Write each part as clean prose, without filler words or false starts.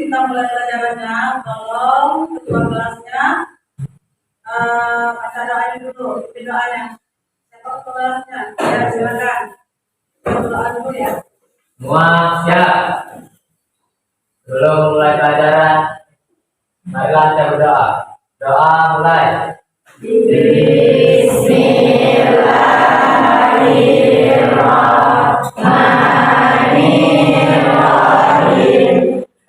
kita mulai pelajarannya. Tolong ketua kelasnya acara ini dulu, doanya. Siapa ketua kelasnya? Ya, silakan. Doa dulu ya. Semua siap. Sebelum mulai pelajaran, marilah kita berdoa. Doa mulai. Bismillahirrahmanirrahim.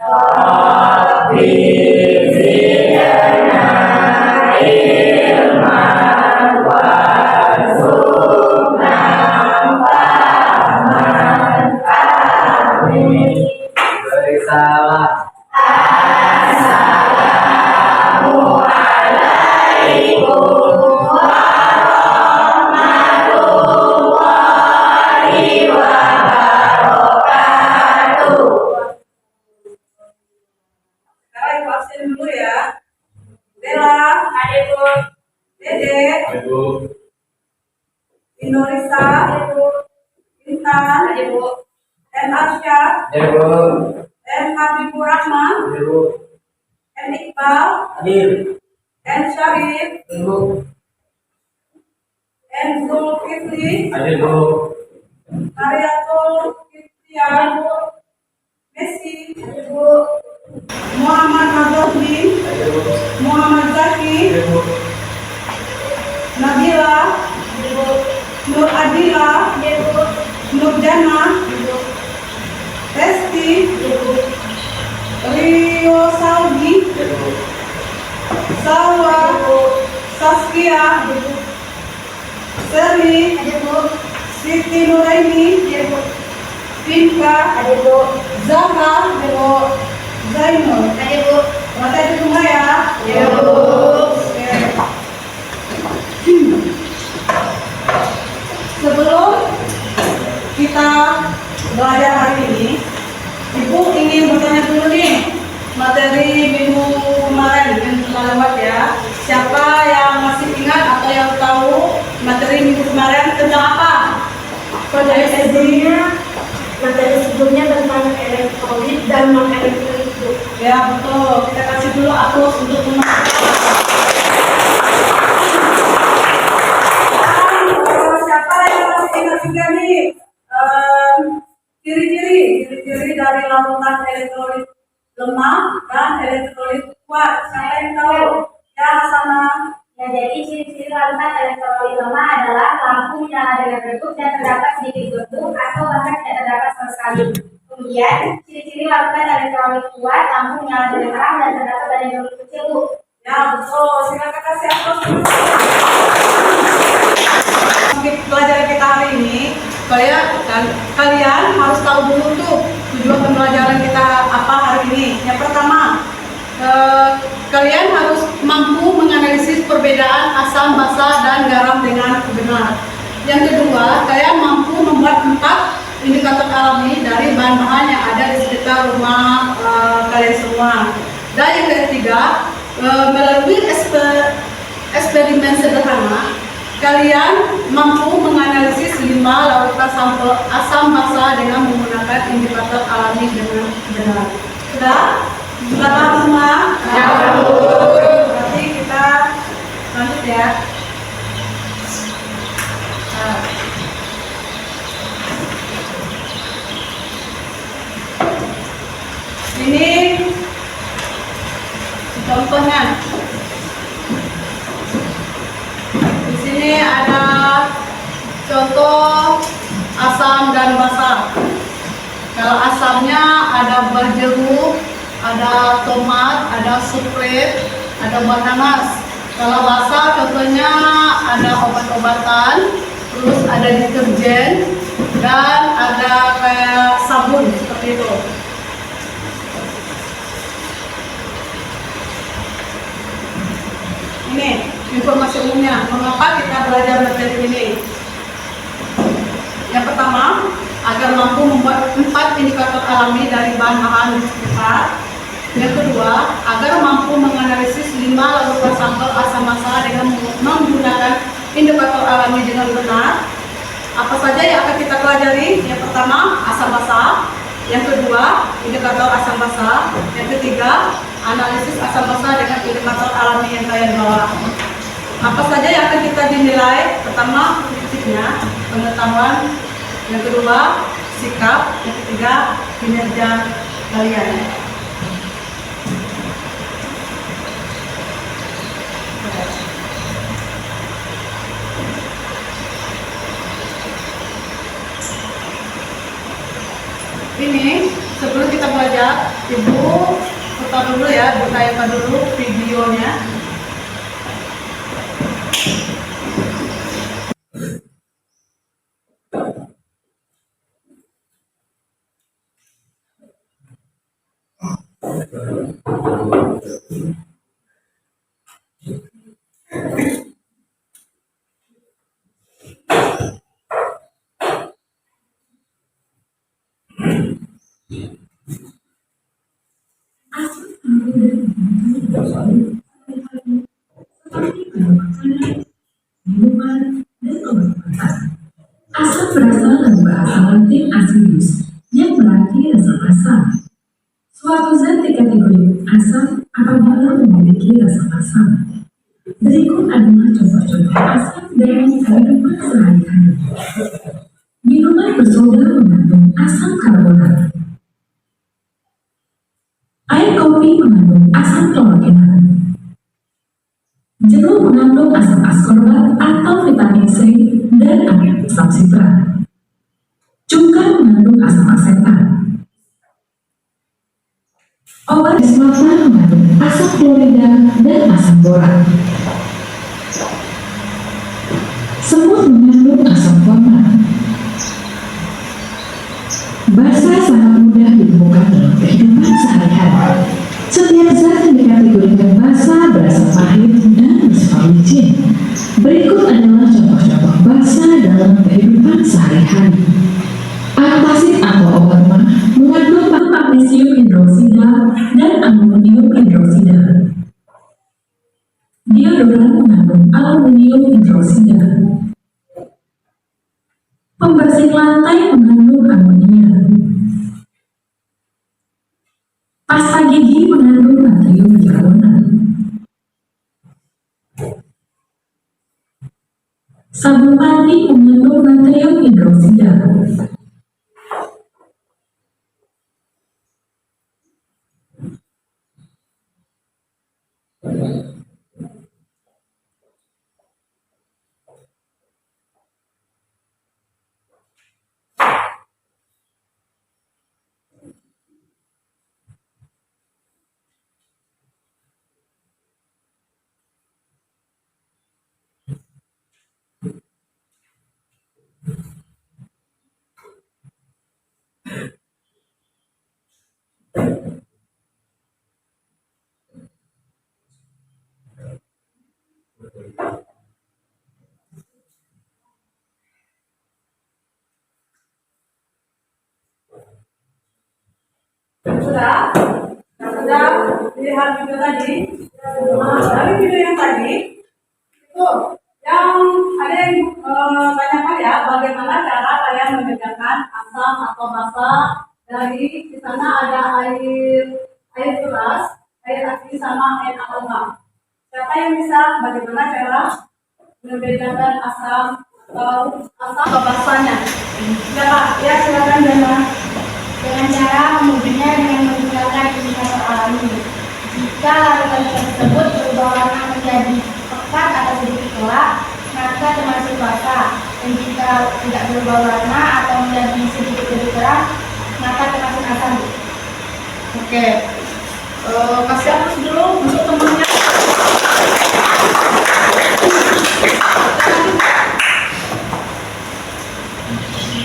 Rabbi zidna ilman warzuqna fahman. Amin. Beri salam. Dulu ya. Bella, Adebo, Dede, Adebo, Indorisa, Adebo, Intan, Adebo, M. Arsyad, Adebo, M. Habibur Rahman, Adebo, M. Iqbal, Adil, M. Syarif, Adebo, M. Zulkifli, Adebo, Mariatul Kiflian, Messi, Adebo, Muhammad Nazarudin, Adebo, Muhammad Zaki, Adebo, Nabila, Nur Adila, Nur Jana, Resti, Rio Saldi, Salwa, Saskia, Seri, Siti Nuraini, Pinka, Zahra, Zainul. Mata itu semua ya. Sebelum kita belajar hari ini, Ibu ingin bertanya dulu nih materi minggu kemarin yang telah lewat ya. Siapa yang masih ingat atau yang tahu materi minggu kemarin tentang apa? Materi sebelumnya tentang elektrolit dan non-elektrolit. Ya betul. Kita kasih dulu aplaus untuk teman-teman. Siapa yang masih ingat juga nih ciri-ciri dari larutan elektrolit lemah dan elektrolit kuat? Siapa yang tahu? Ya, Hasanah. Ya, jadi ciri-ciri larutan elektrolit lemah adalah lampu menyala dengan redup dan terdapat sedikit bentuk atau bahkan tidak terdapat sama sekali. Kemudian, ciri-ciri larutan elektrolit kuat, lampu menyala dengan terang dan terdapat banyak bentuk kecil, Bu. Ya, betul. Silakan kasih aplaus. Pelajaran kita hari ini, kalian harus tahu dulu tuh tujuan pembelajaran kita apa hari ini. Yang pertama, kalian harus mampu menganalisis perbedaan asam, basa, dan garam dengan benar. Yang kedua, kalian mampu membuat 4 indikator alami dari bahan-bahan yang ada di sekitar rumah kalian semua. Dan yang ketiga, melalui eksperimen sederhana, kalian mampu menganalisis 5 larutan sampel asam basa dengan menggunakan indikator alami dengan benar. Sudah? Sudah paham semua? Ya. Berarti kita lanjut ya. Ini contohnya. Di sini ada contoh asam dan basa. Kalau asamnya ada buah jeruk, ada tomat, ada supret, ada buah nanas. Kalau basa contohnya ada obat-obatan, terus ada deterjen, dan ada kayak sabun seperti itu. Ini informasi umumnya, mengapa kita belajar materi ini. Yang pertama, agar mampu membuat 4 indikator alami dari bahan-bahan di sekitar. Yang kedua, agar mampu menganalisis 5 larutan sampel asam basa dengan menggunakan indikator alami dengan benar. Apa saja yang akan kita pelajari? Yang pertama, asam basa. Yang kedua, indikator asam basa. Yang ketiga, analisis asam basa dengan indikator alami yang kalian bawa. Apa saja yang akan kita dinilai? Pertama, prinsipnya, pengetahuan. Yang kedua, sikap. Yang ketiga, kinerja kalian. Ini sebelum kita belajar, Ibu putar dulu ya, tayangkan dulu videonya. Asam berasal dari bahasa Latin acidus yang berarti rasa asam. Suatu zat dikategori asam apabila memiliki rasa asam. Berikut adalah contoh-contoh asam dalam kehidupan sehari-hari. Minuman bersoda mengandung asam karbonat. Air kopi mengandung asam klorogenat. Jeruk mengandung asam askorbat atau vitamin C dan asam sitrat. Cuka mengandung asam asetat. Obat semata mengandung asam klorida dan asam borat. Semut mengandung asam format. Basa sangat mudah ditemukan dalam kehidupan sehari-hari. Setiap zat yang dikategorikan basa berasa pahit dan bersifat licin. Berikut adalah contoh-contoh basa dalam kehidupan sehari-hari. Antasid atau obat mah mengandung magnesium hidroksida dan aluminium hidroksida. Deodoran mengandung aluminium hidroksida. Pembersih lantai mengandung amonia. Pasta gigi mengandung natrium karbonat. Sabun mandi mengandung natrium hidroksida. Sudah dilihat video tadi. Nah, dari video yang tadi itu yang ada yang tanyakan ya, bagaimana cara kalian membedakan asam atau basa dari di sana ada air keras, air asin sama air alkohol. Siapa yang bisa bagaimana cara membedakan asam atau basanya? Siapa? Ya, silakan Dana. Dengan cara mengujinya dengan menggunakan indikator alami. Jika larutan tersebut berubah warna menjadi pekat atau sedikit gelap, maka termasuk basa. Dan jika tidak berubah warna atau menjadi sedikit lebih terang, maka termasuk asam. Oke. Kasih hapus dulu untuk temennya.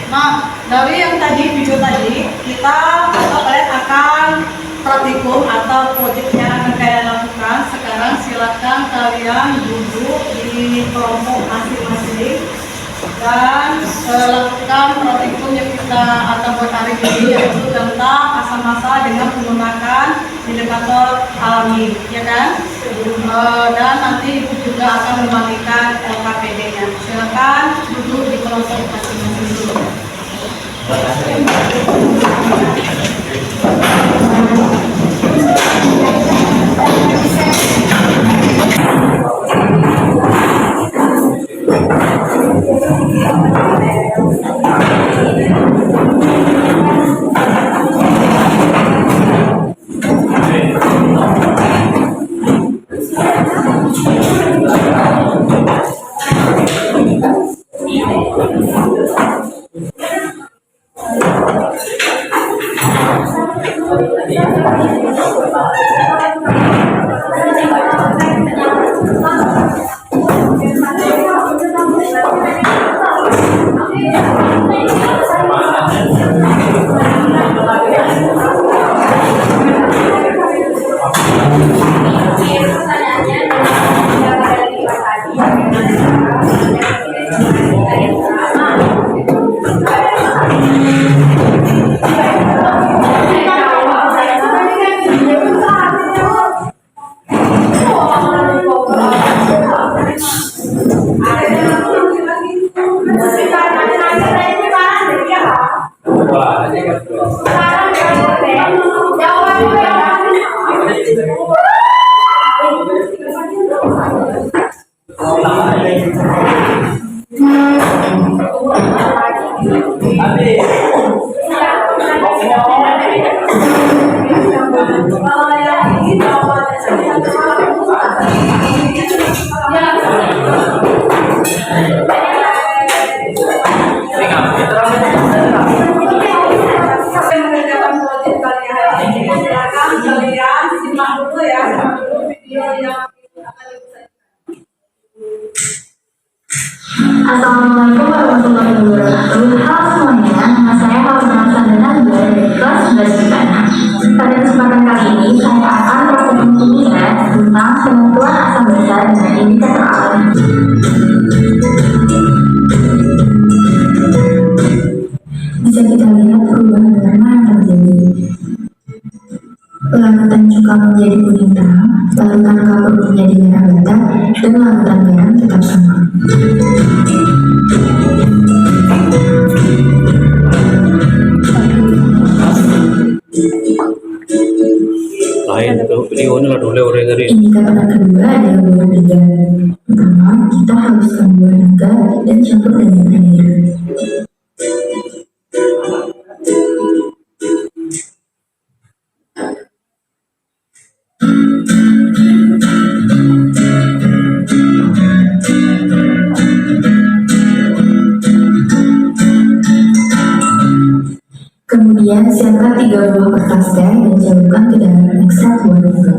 Nah, dari yang tadi video tadi kita atau kalian akan praktikum atau proyek yang akan kalian lakukan. Sekarang silakan kalian duduk di kelompok masing-masing dan lakukan praktikum yang kita akan buat hari ini, yaitu tentang asam basa dengan menggunakan indikator alami, ya kan? Dan nanti Ibu juga akan membagikan LKPD-nya. Silakan duduk di kelompok masing-masing dulu. Mengerjakan project kalian. Silakan kalian simak dulu ya, simak dulu video yang akan disajikan. Assalamualaikum warahmatullahi wabarakatuh. Halo semuanya, nama saya Fauzana Sandana dari kelas 11 IPA. Pada kesempatan kali ini, saya akan berkomunikasi tentang penentuan asam basa dengan indikator alam. Bisa kita lihat perubahan warna yang terjadi. Larutan cuka menjadi kuning terang, larutan kapur menjadi merah bata, dan larutan garam tetap sama. lain tuh videonya lah dulu orang dari Indikator kedua adalah buah naga. Pertama, kita haluskan buah naga dan campur dengan air. Kemudian siapkan 3 buah kertas teh dan campurkan ke dalam ekstrak buah naga.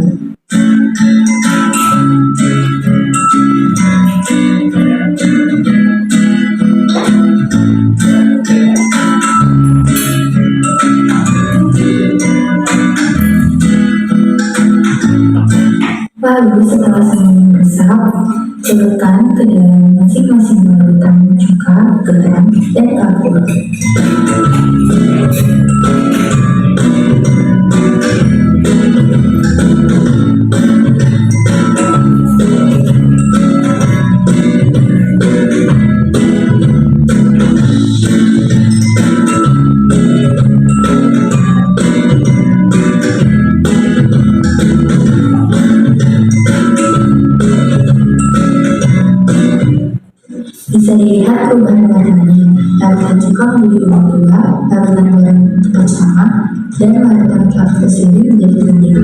Lalu setelah semuanya meresap, celupkan ke dalam masing-masing larutan cuka, garam, dan kapur. Bisa dilihat perubahan warnanya. Larutan cuka menjadi ungu tua, larutan garam tetap sama, dan larutan kapur sendiri menjadi kuning.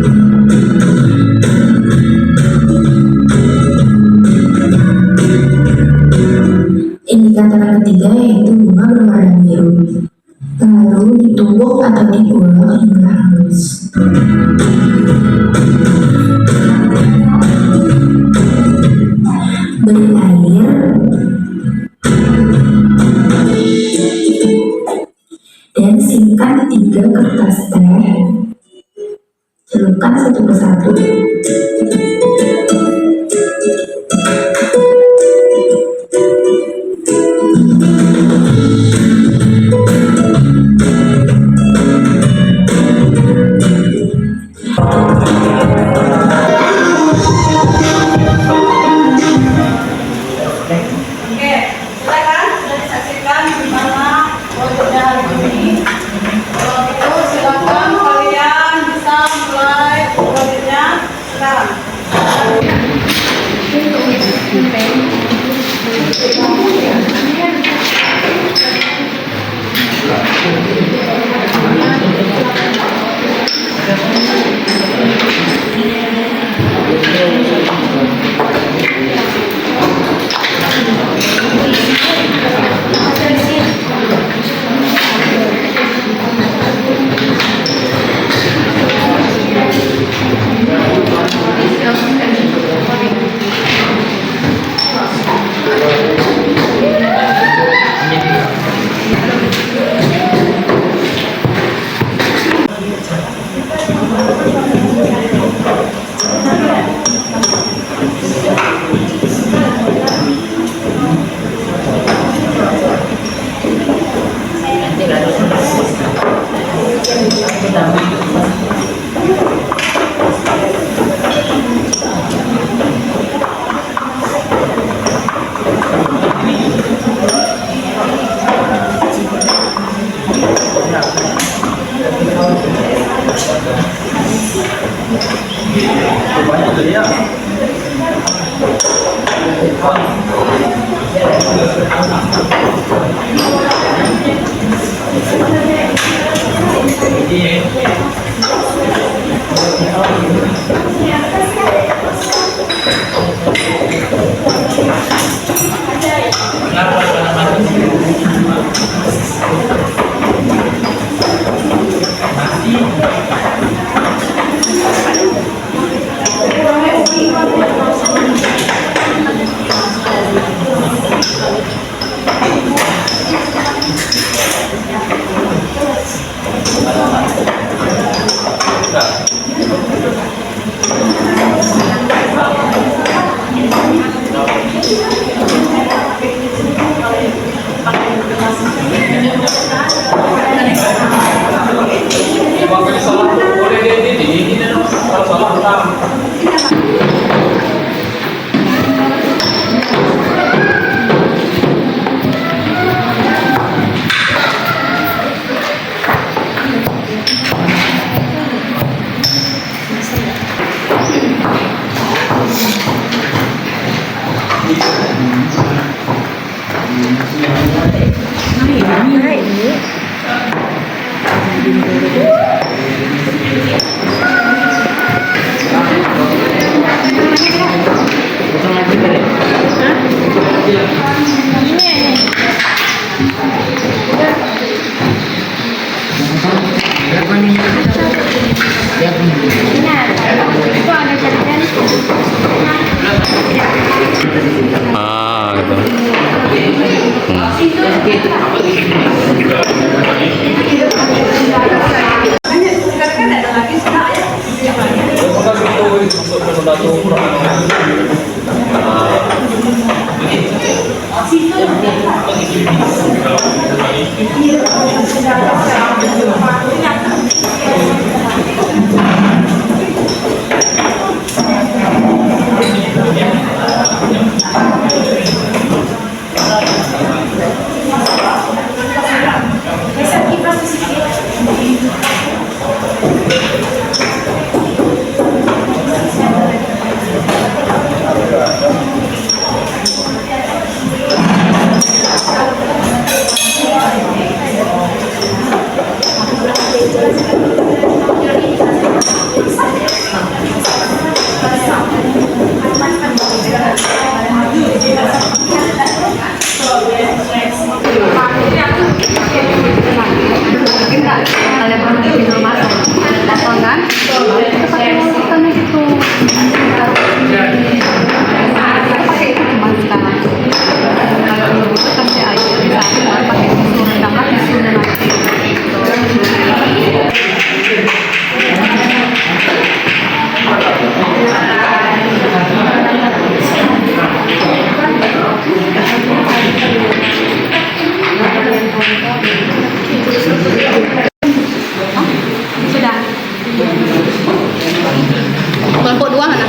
Indikator ketiga yaitu bunga berwarna biru. Lalu ditumbuk atau diulek hingga halus. Beri air dan simpan 3 kertas teh, celupkan satu persatu. Oke, silakan sudah disaksikan gimana projectnya hari ini. Kalau gitu silakan kalian bisa mulai projectnya. Ah, gitu. Kan ada lagi sudah ya. Kelompok 2 mana?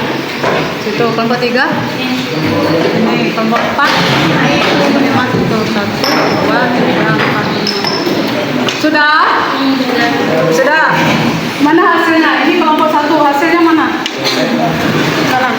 Situ kelompok 3. Ini kelompok 4. Ini masuk ke 1, 2, 3, 4, 5. Sudah? Sudah. Mana hasilnya? Ini kelompok 1, hasilnya mana? Sekarang.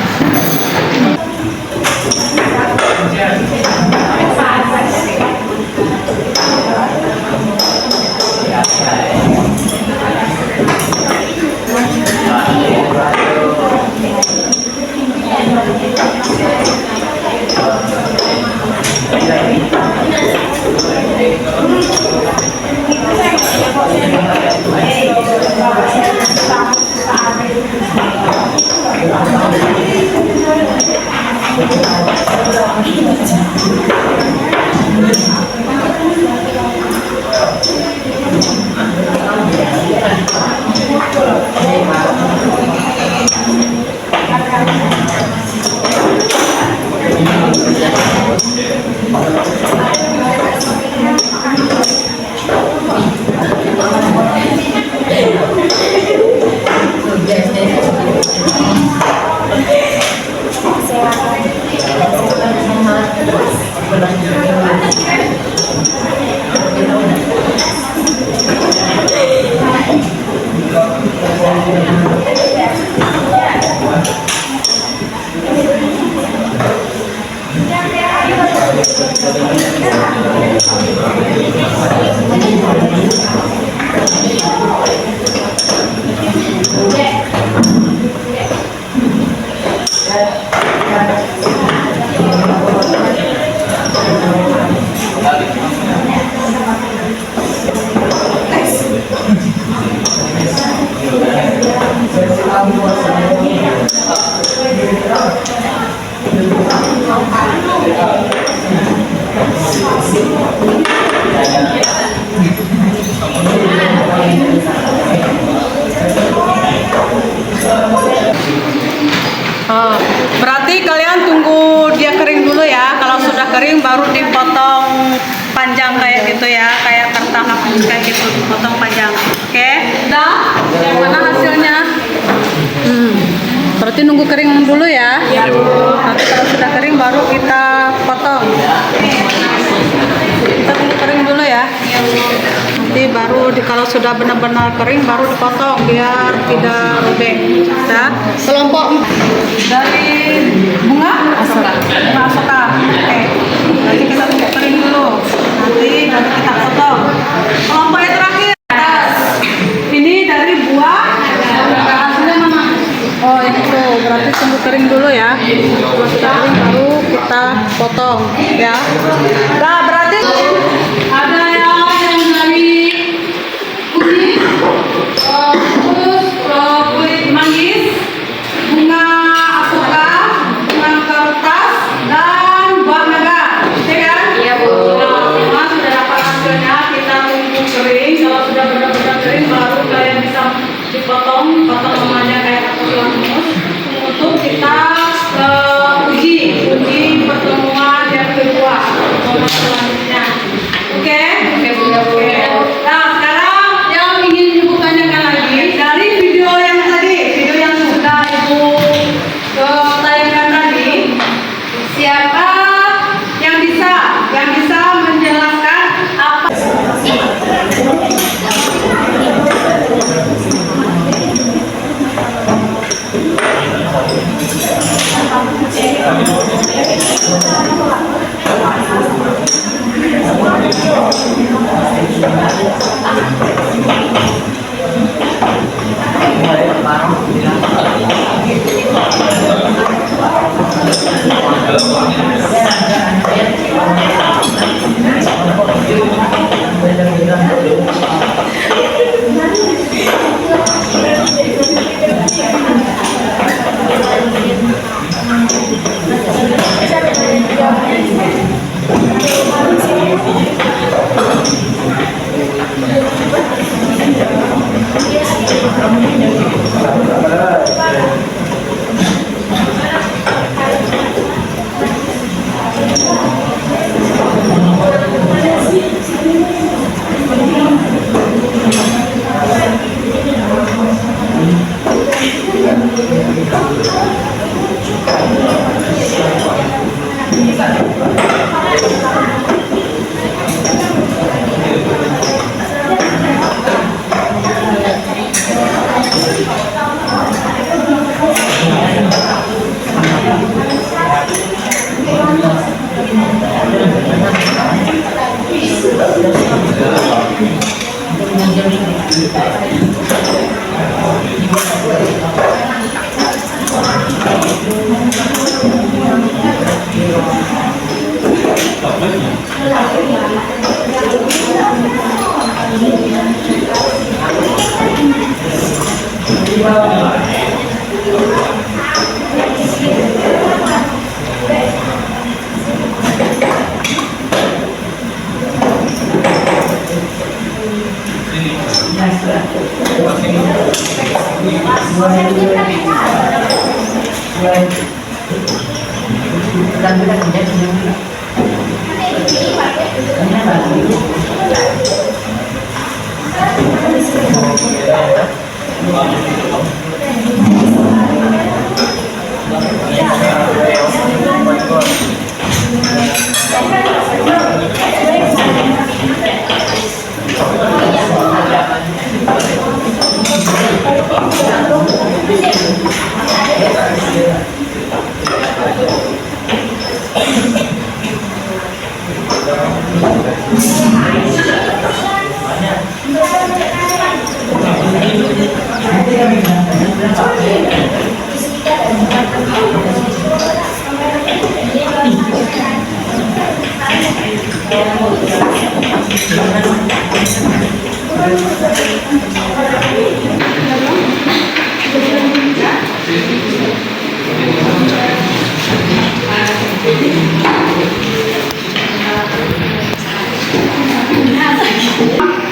kayak gitu, potong panjang. Oke, udah. Yang mana hasilnya? Berarti nunggu kering dulu ya. Iya, Bu. Nanti kalau sudah kering baru kita potong. Kita tunggu kering dulu ya. Nanti baru kalau sudah benar-benar kering baru dipotong biar tidak robek. Nah, kelompok dari bunga asoka. Bunga asoka. Oke. Nanti kita tunggu kering dulu. Nanti baru kita potong. Kelompok yang terakhir. Ini dari buah. Hasilnya mana? Oh, yang itu berarti tunggu kering dulu ya. Kalau sudah kering baru kita potong ya. Nah, berarti ada yang dari kuning, terus kulit manggis, bunga asoka, bunga kertas, dan buah naga. Ya kan? Iya, Bu. Nah, semua sudah dapat hasilnya. Kita tunggu kering. Kalau sudah benar-benar kering baru kalian bisa dipotong namanya kayak potongan mus untuk kita uji pertemuan yang kedua pertemuan selanjutnya. Oke? Oke. Nah, sekarang yang ingin Ibu tanyakan lagi dari video yang tadi, video yang sudah Ibu tayangkan tadi, siapa yang bisa menjelaskan apa?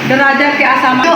Derajat keasaman.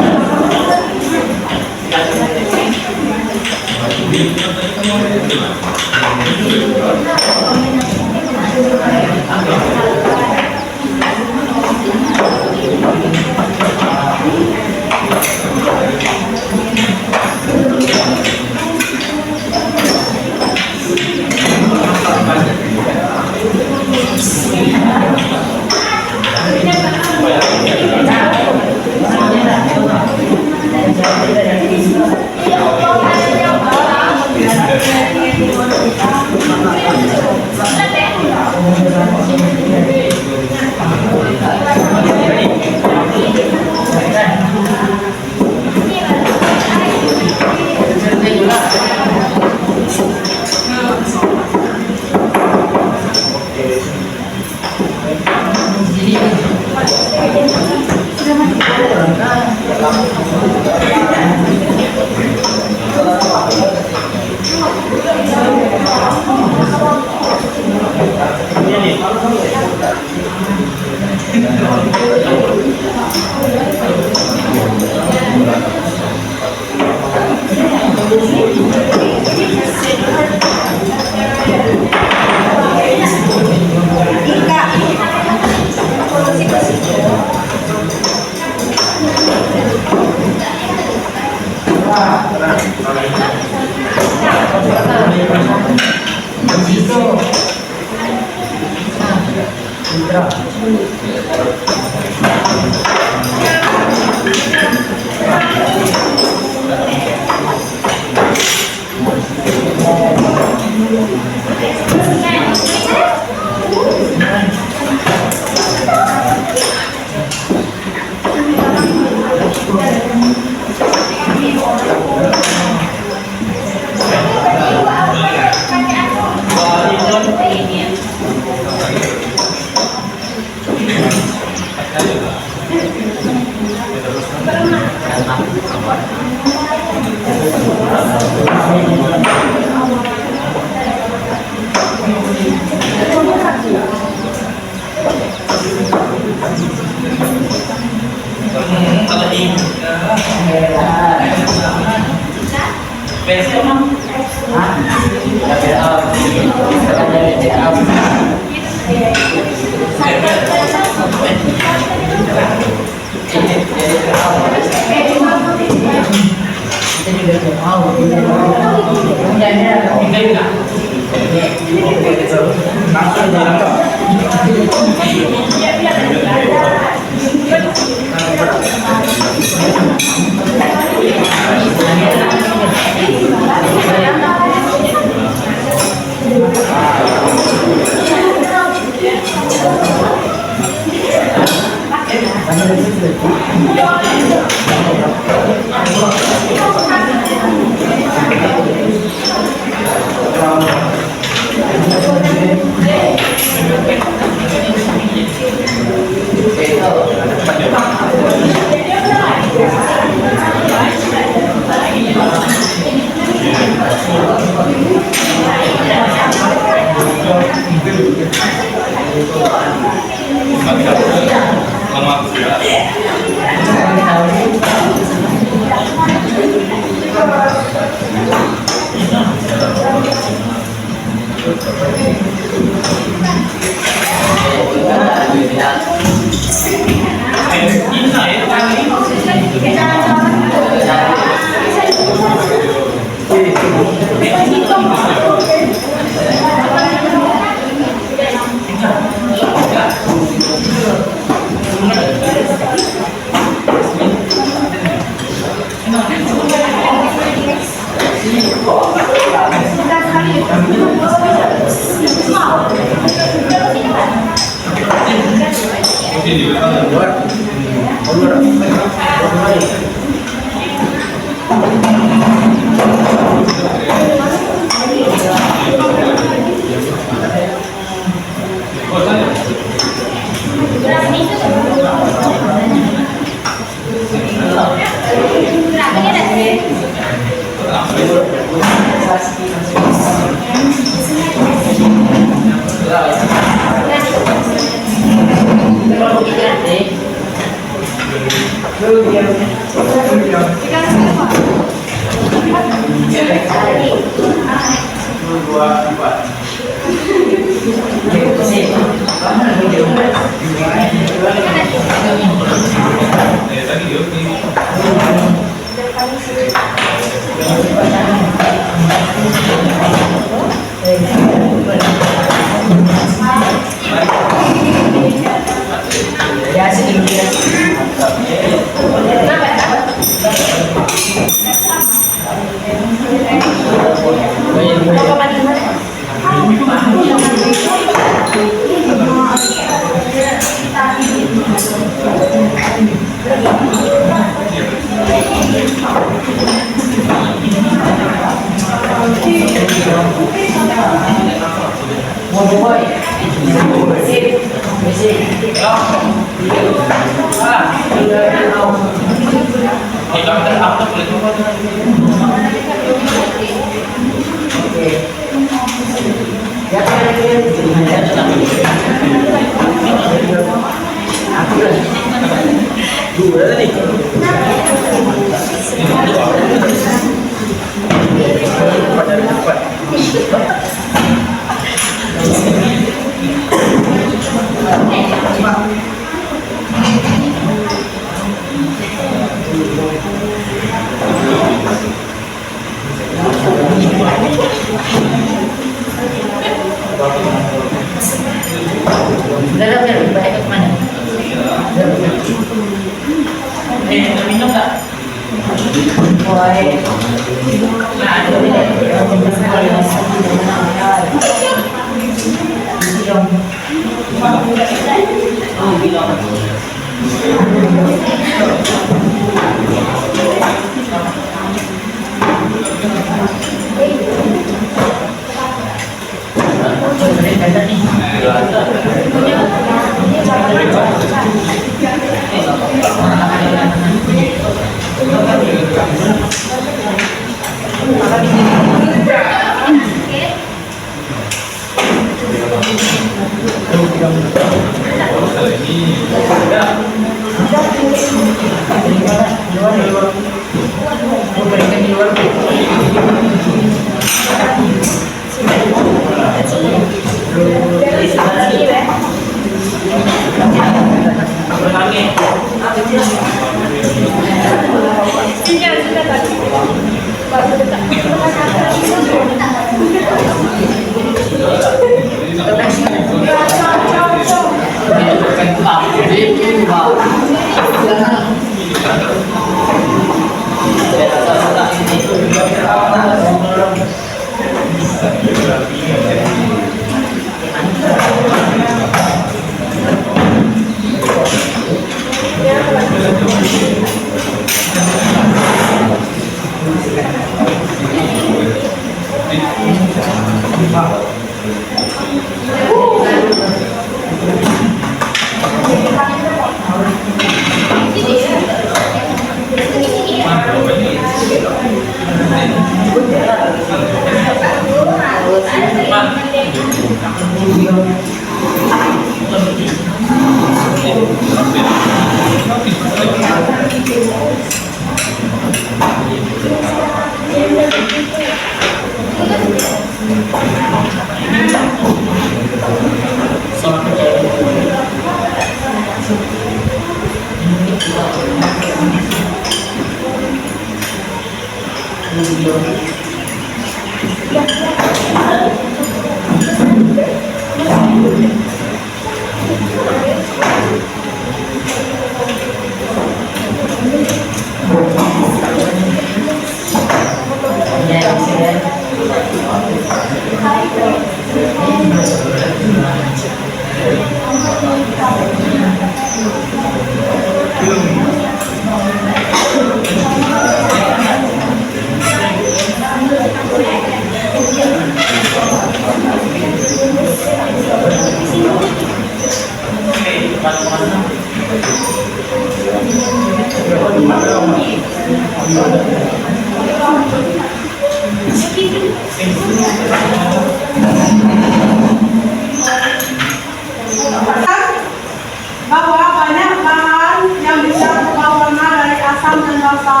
Bahwa banyak bahan yang bisa berubah warna dari asam dan basa.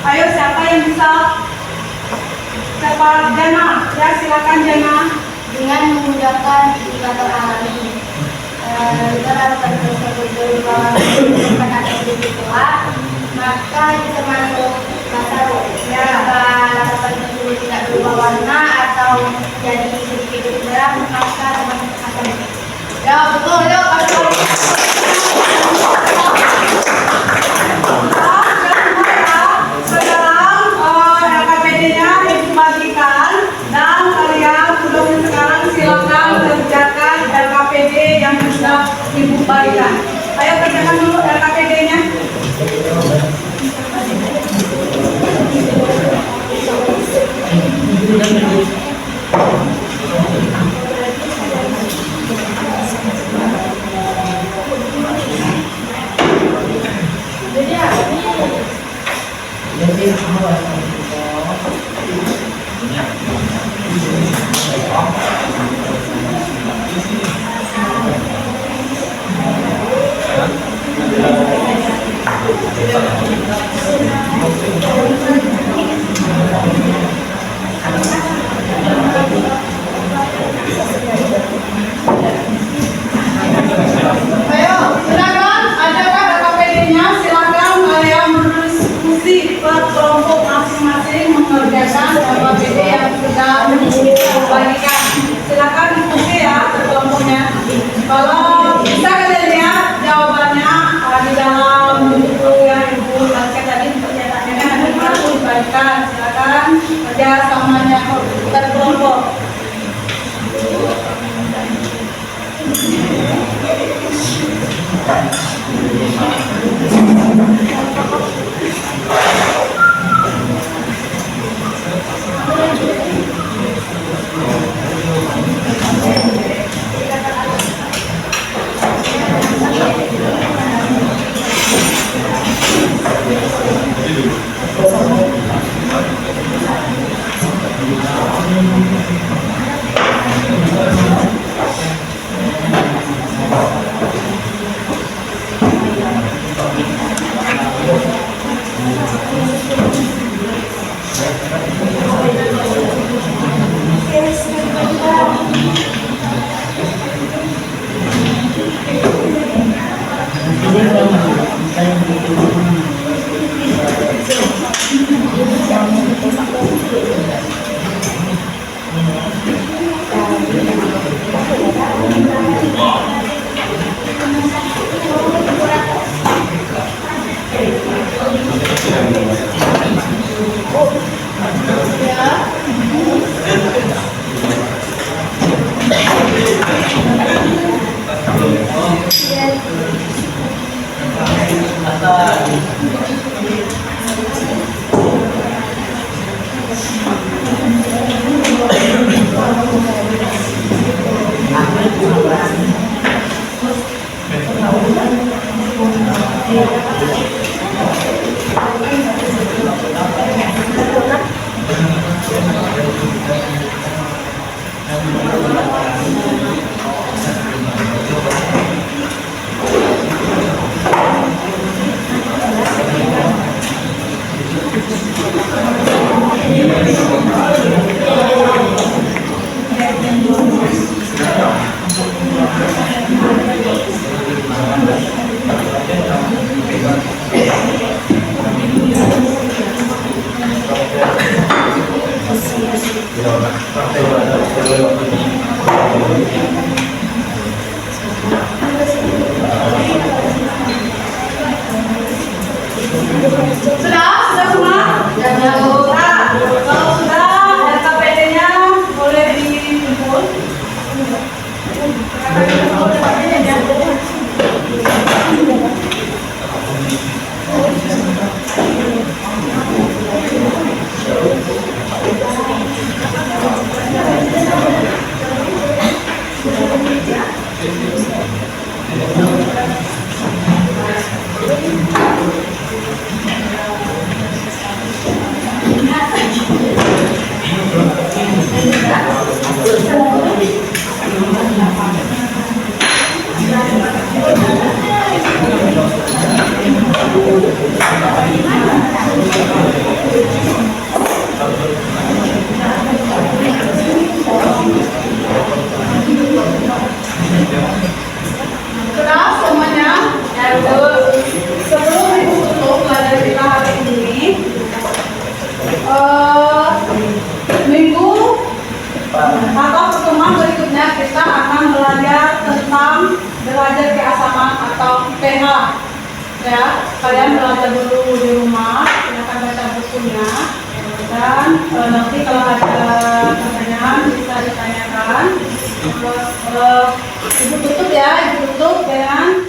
Ayo siapa yang bisa? Siapa Jana? Ya silakan Jana. Dengan menggunakan indikator alami. Dalam tersebut berupa maka itu termasuk bahasa ya tersebut tidak berubah warna atau jadi sedikit bergerak maka termasuk bahasa. Ya betul ya. Sekarang LKPD-nya ibu bagikan dan kalian sudah sekarang silakan kerjakan LKPD yang sudah ibu bagikan. Ayo kerjakan dulu LKPD-nya. Ayo, silakan. Adakah LKPD-nya? Silakan kalian berdiskusi per kelompok masing-masing mengerjakan LKPD yang sudah dibagikan. Silakan diskusi ya per kelompoknya. Kalau bisa kalian lihat jawabannya di dalam buku yang ibu bagikan tadi pernyataannya ada perlu dibagikan. Silakan kerja samanya per kelompok. Sudah semua? Sudah. Kalau sudah, LKPD-nya boleh dikumpul. kalian belajar dulu di rumah, silakan baca bukunya, dan nanti kalau ada pertanyaan bisa ditanyakan. Ibu tutup ya, ibu tutup dengan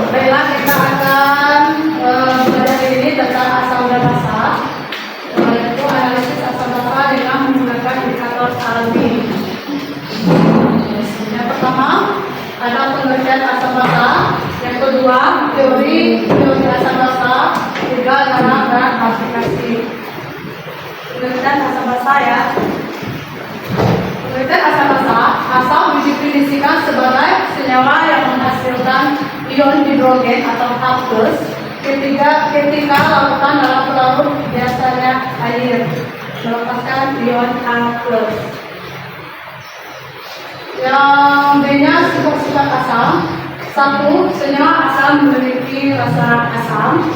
Baiklah, kita akan belajar ini tentang asal dan basa, yaitu analisis asal basa dengan menggunakan indikator alami. Yang pertama ada pengertian asal basa, yang kedua teori asal basa, tiga dalam dan aplikasi. Pengertian asal basa ya. Pengertian asal basa, asal didefinisikan sebagai senyawa yang menghasilkan ion hidrogen atau H+ ketika lautan dalam pelarut biasanya air melepaskan ion H+. Yang B-nya sifat-sifat asam. 1. Senyawa asam memiliki rasa asam.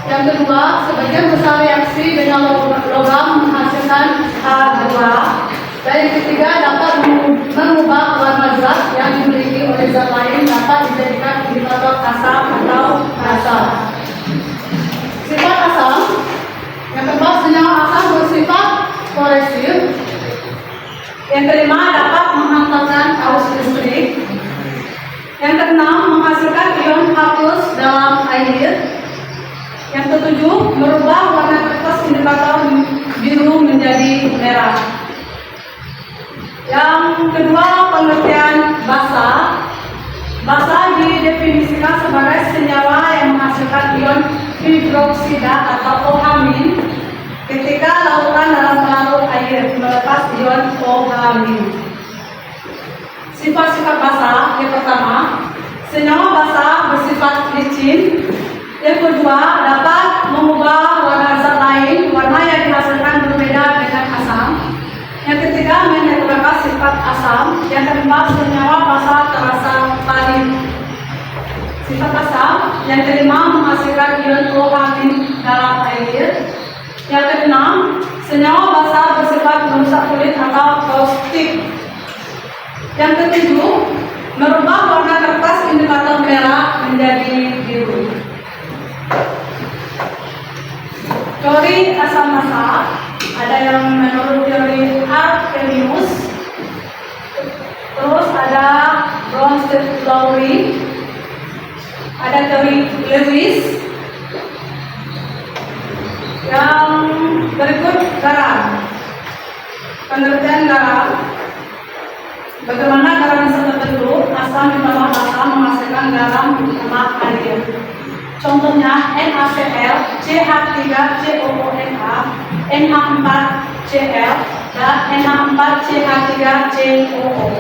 Yang kedua, sebagian besar reaksi dengan logam menghasilkan H2. Dan yang ketiga, dapat mengubah warna zat yang dimiliki oleh zat lain dapat dijadikan indikator asam atau rasa. Sifat asam. Yang keempat, senyawa asam bersifat korosif. Yang kelima, dapat menghantarkan arus listrik. Yang keenam, menghasilkan ion H+ dalam air. Yang ketujuh, merubah warna kertas indikator biru menjadi merah. Yang kedua, pengertian basa. Basa didefinisikan sebagai senyawa yang menghasilkan ion hidroksida atau OH- ketika lautan dalam pelarut air melepas ion OH-. Sifat-sifat basa. Yang pertama, senyawa basa bersifat licin. Yang kedua, dapat mengubah warna zat lain, warna yang dihasilkan berbeda dengan asam. Yang ketiga, menyebabkan sifat asam. Yang keempat, senyawa basa terasa pahit. Sifat asam. Yang kelima, menghasilkan ion OH- dalam air. Yang keenam, senyawa basa bersifat merusak kulit atau kaustik. Yang ketujuh, merubah warna kertas indikator merah menjadi biru. Teori asal basa ada yang menurut teori Arrhenius, terus ada Bronsted-Lowry, ada teori Lewis. Yang berikut garam. Pengertian garam. Bagaimana garam bisa terbentuk? Asam ditambah basa menghasilkan garam ditambah air. Contohnya NaCl, CH3, COONA, NH4Cl, dan NH4CH3, COO.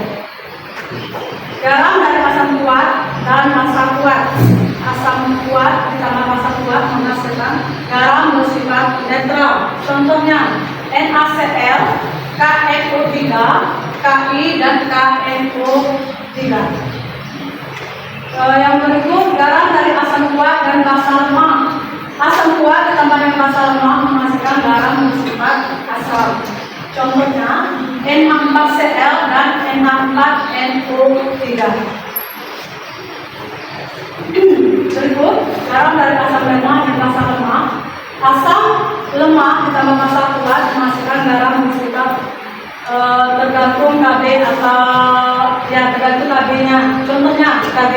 Garam dari asam kuat dan massa kuat. Asam kuat ditambah massa kuat menghasilkan garam bersifat netral. Contohnya NaCl, KNO3, Ki, dan KNO3. Yang berikut garam dari asam kuat dan basa lemah. Asam kuat ditambah dengan basa lemah menghasilkan garam bersifat asam. Contohnya NH4Cl dan NH4NO3. Berikut garam dari asam lemah dan basa lemah. Asam lemah ditambah basa kuat menghasilkan garam bersifat tergantung KB atau ya tergantung KB-nya. Contohnya KB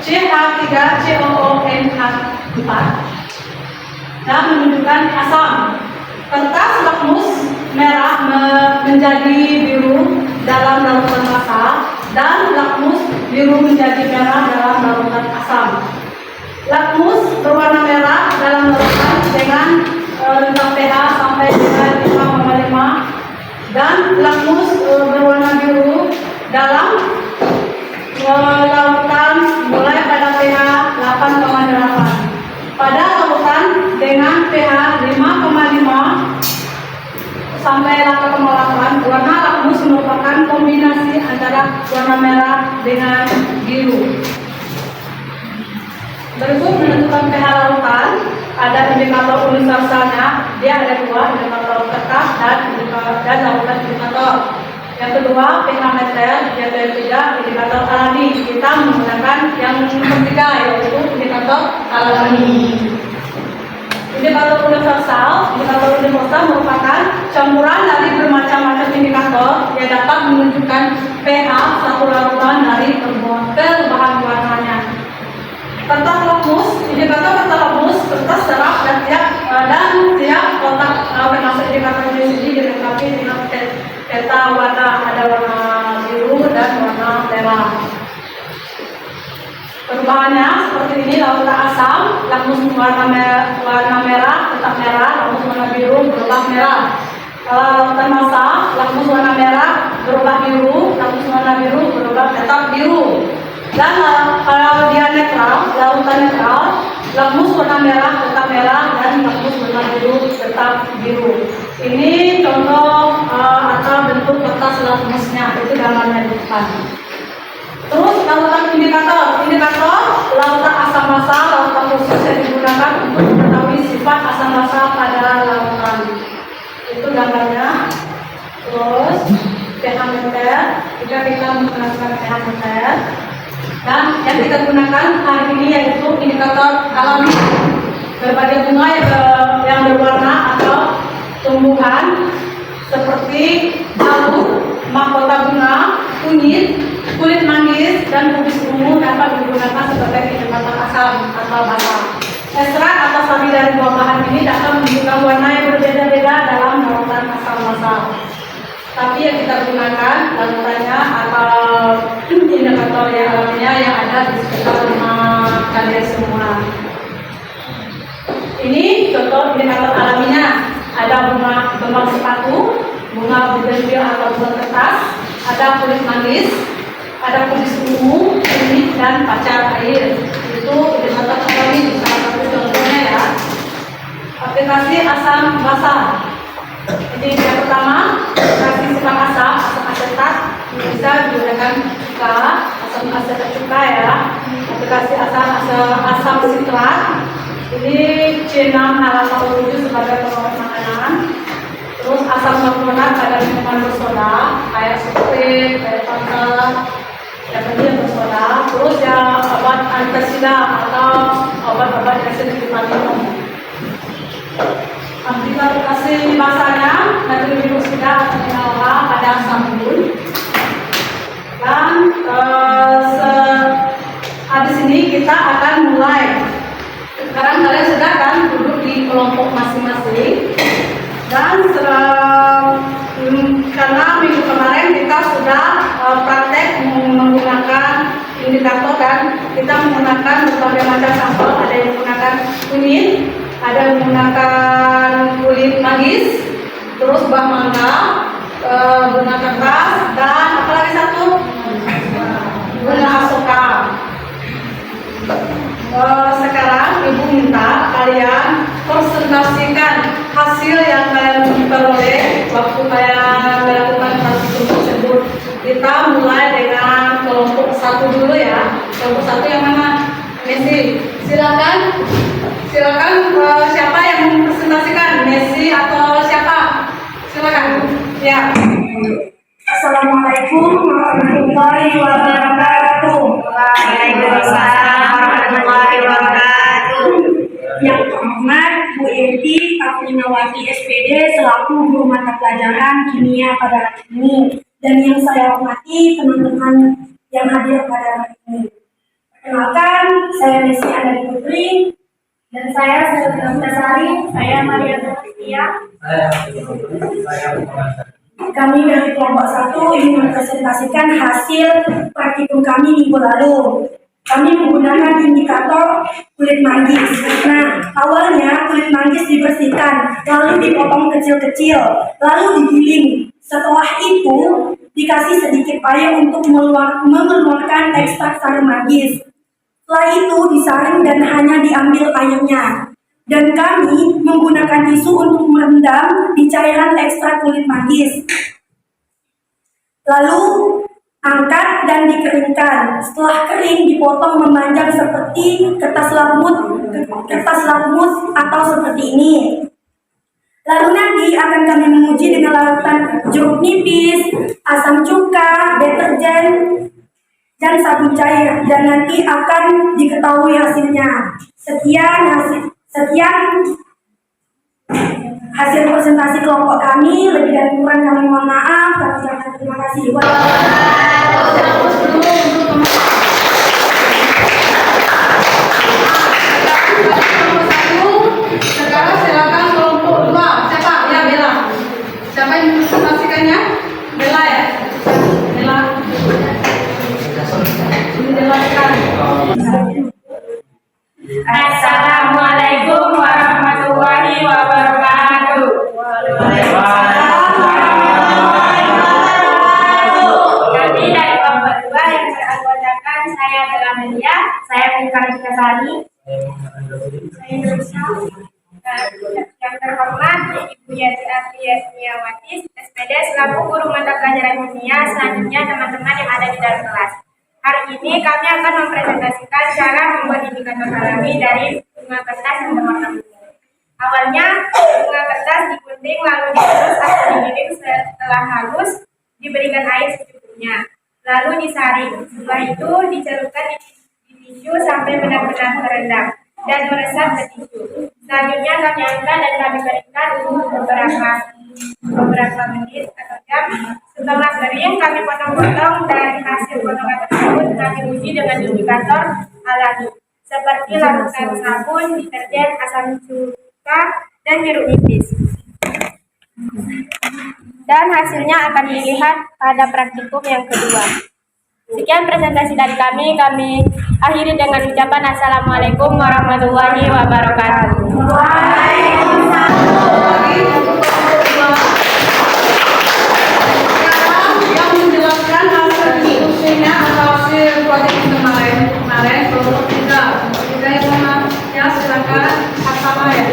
CH3COONH4 dan menunjukkan asam. Kertas lakmus merah menjadi biru dalam larutan basa dan lakmus biru menjadi merah dalam larutan asam. Lakmus berwarna merah dalam larutan dengan rentang pH sampai dengan 5,5 dan lakmus berwarna biru dalam lautan mulai pada pH 8,8 Pada lautan dengan pH 5,5 sampai 8,8, warna lakmus merupakan kombinasi antara warna merah dengan biru. Berikut menentukan pH lautan, ada indikator universalnya, dia ada dua, indikator tetap dan lautan indikator. Yang kedua, pH meter, yang ketiga, indikator alami. Kita menggunakan yang ketiga, yaitu indikator alami. Indikator universal merupakan campuran dari bermacam-macam indikator yang dapat menunjukkan pH satu larutan dari perubahan warnanya. Kertas lakmus, indikator kertas lakmus, kertas serap dan tiap kotak termasuk indikator ini dilengkapi dengan peta warna, ada warna biru dan warna merah. Perubahannya seperti ini: lautan asam, lakmus warna merah tetap merah, lakmus warna biru berubah merah. Lautan massa, lakmus warna merah berubah biru, lakmus warna biru berubah tetap biru. Dan kalau dia netral, lautan netral, lakmus warna merah tetap merah dan lakmus warna biru tetap biru. Ini contoh atau bentuk kertas lakmusnya, itu gambarnya di depan. Terus lautan indikator lautan asam basa, lautan khusus yang digunakan untuk mengetahui sifat asam basa pada lautan. Itu gambarnya. Terus pH meter, jika kita menggunakan pH meter, dan yang kita gunakan hari ini yaitu indikator alami. Berbagai bunga yang berwarna atau tumbuhan seperti jalur, mahkota bunga, kunyit, kulit manggis, dan kubis ungu dapat digunakan sebagai indikator asam atau basa. Ekstrak atau sari dari buah-buahan ini dapat menunjukkan warna yang berbeda-beda dalam lautan asam basa. Tapi yang kita gunakan lautannya atau indikator yang alaminya yang ada di sekitar rumah kalian semua. Ini contoh indikator alaminya. Ada bunga sepatu, bunga bugenvil atau bunga kertas, ada kulit manis, ada kubis ungu, kunyit, dan pacar air. Itu indikator alami, salah satu contohnya ya. Aplikasi asam basa. Jadi yang pertama, aplikasi sifat asam asetat bisa digunakan cuka, asam asetat cuka ya. Aplikasi asam sitrat. Ini C6H8O7 sebagai pengawet makanan. Terus asam sulfonat pada minuman bersoda, kayak Sprite, kayak Fanta, yang penting bersoda. Terus yang obat antasida atau obat-obat yang sedikit kita minum. Aplikasi basanya natrium hidroksida atau mineral pada sabun. Dan habis ini kita akan mulai. Sekarang kalian sudah kan duduk di kelompok masing-masing, dan karena minggu kemarin kita sudah praktek menggunakan indikator dan kita menggunakan berbagai macam sampel. Ada yang menggunakan kunyit, ada yang menggunakan kulit manggis, terus buah mangga, bunga kertas, dan apa lagi satu? Bunga asoka. Sekarang ibu minta kalian presentasikan hasil yang kalian peroleh waktu kalian melakukan praktikum tersebut. Kita mulai dengan kelompok satu dulu ya. Kelompok satu yang mana? Messi, silakan siapa yang mempresentasikan? Messi atau siapa? Silakan. Ya. Assalamualaikum warahmatullahi wabarakatuh. Waalaikumsalam warahmatullahi wabarakatuh. Yang terhormat Bu Enti Kapulinawati SPD selaku guru mata pelajaran kimia pada hari ini, dan yang saya hormati teman-teman yang hadir pada hari ini. Perkenalkan, saya Messi Andari Putri, dan saya Sari, saya Maria Tertia. Kami dari kelompok 1 ingin mempresentasikan hasil praktikum kami minggu lalu. Kami menggunakan indikator kulit manggis. Nah, awalnya kulit manggis dibersihkan, lalu dipotong kecil-kecil, lalu digiling. Setelah itu, dikasih sedikit air untuk mengeluarkan ekstrak sari manggis. Setelah itu disaring dan hanya diambil airnya. Dan kami menggunakan tisu untuk merendam di cairan ekstrak kulit manggis. Lalu angkat dan dikeringkan. Setelah kering dipotong memanjang seperti kertas lakmus atau seperti ini. Lalu nanti akan kami menguji dengan larutan jeruk nipis, asam cuka, deterjen, dan sabun cair, dan nanti akan diketahui hasilnya. Sekian hasil presentasi kelompok kami. Lebih dan kurang kami mohon maaf. Kami ucapkan terima kasih. Sekarang silakan kelompok 2. Siapa? Ya, Bella. Siapa yang presentasikannya? Bella ya? Bella. Menjelaskan. Assalamualaikum warahmatullahi wabarakatuh. Kami dari kelompok 2 yang beranggotakan saya Bella Melia, saya Fikar Sari, saya Indonesia. Yang terhormat Ibu Yati Afriyawati, SPD selaku guru mata pelajaran kimia. Selanjutnya teman-teman yang ada di dalam kelas. Hari ini kami akan mempresentasikan cara membuat indikator alami dari bunga kertas yang berwarna biru. Awalnya bunga kertas digunting lalu digerus atau digiling. Setelah halus diberikan air secukupnya, lalu disaring. Setelah itu dicelupkan di tisu sampai benar-benar terendam dan meresap ke tisu. Selanjutnya kami angkat dan kami keringkan untuk beberapa menit atau jam. Setelah kering kami potong-potong dan hasil potongan tersebut kami uji dengan indikator alami seperti larutan sabun, deterjen, asam cuka, dan jeruk nipis. Dan hasilnya akan dilihat pada praktikum yang kedua. Sekian presentasi dari kami akhiri dengan ucapan Assalamualaikum warahmatullahi wabarakatuh. Yang menjelaskan hasil diskusinya atau hasil proyek kemarin kelompok 3 yang mana ya, silakan Asama ya.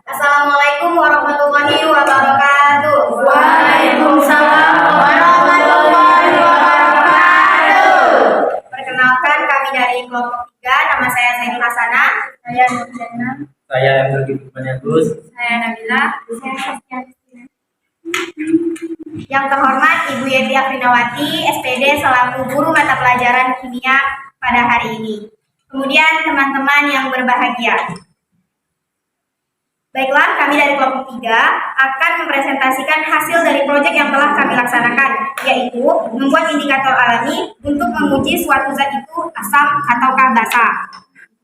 Assalamualaikum warahmatullahi wabarakatuh. Waalaikumsalam warahmatullahi wabarakatuh. Perkenalkan, kami dari kelompok 3. Nama saya Zainul Hasanah. Saya Nurjana. Saya Emil Gibaniagus. Saya Nabila. Saya Saskia. Yang terhormat Ibu Yati Afriyawati, SPD selaku guru mata pelajaran kimia pada hari ini. Kemudian teman-teman yang berbahagia. Baiklah, kami dari kelompok 3 akan mempresentasikan hasil dari proyek yang telah kami laksanakan, yaitu membuat indikator alami untuk menguji suatu zat itu asam ataukah basa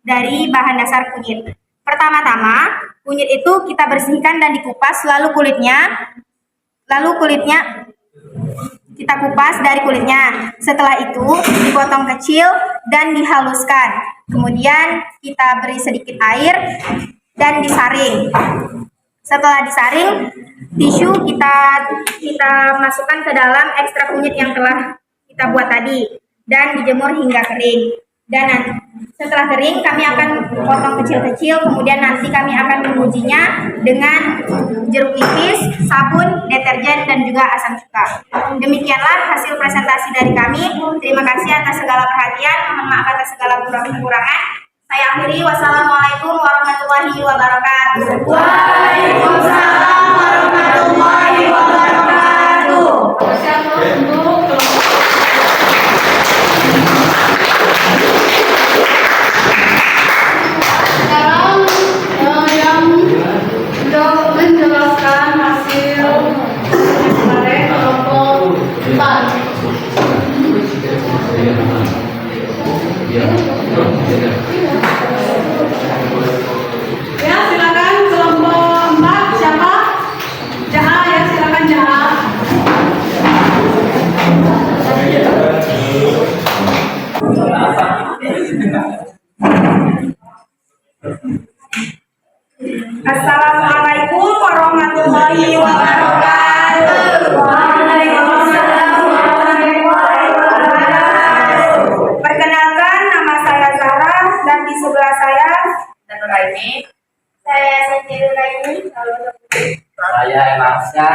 dari bahan dasar kunyit. Pertama-tama, kunyit itu kita bersihkan dan dikupas, lalu kulitnya kita kupas dari kulitnya. Setelah itu dipotong kecil dan dihaluskan. Kemudian kita beri sedikit air dan disaring. Setelah disaring, tisu kita masukkan ke dalam ekstrak kunyit yang telah kita buat tadi dan dijemur hingga kering. Dan setelah kering kami akan potong kecil-kecil, kemudian nanti kami akan mengujinya dengan jeruk nipis, sabun, deterjen, dan juga asam cuka. Demikianlah hasil presentasi dari kami. Terima kasih atas segala perhatian, mohon maaf atas segala kekurangan. Saya akhiri, wassalamualaikum warahmatullahi wabarakatuh. Waalaikumsalam warahmatullahi wabarakatuh. Sekarang yang menjelaskan hasil kemarin kelompok 4. Ya, silakan kelompok 4 siapa? Jaha ya, silakan Jaha. Assalamualaikum warahmatullahi wabarakatuh. Waalaikumsalam warahmatullahi wabarakatuh. Raini. Saya Siti Raini. Saya Emarsa.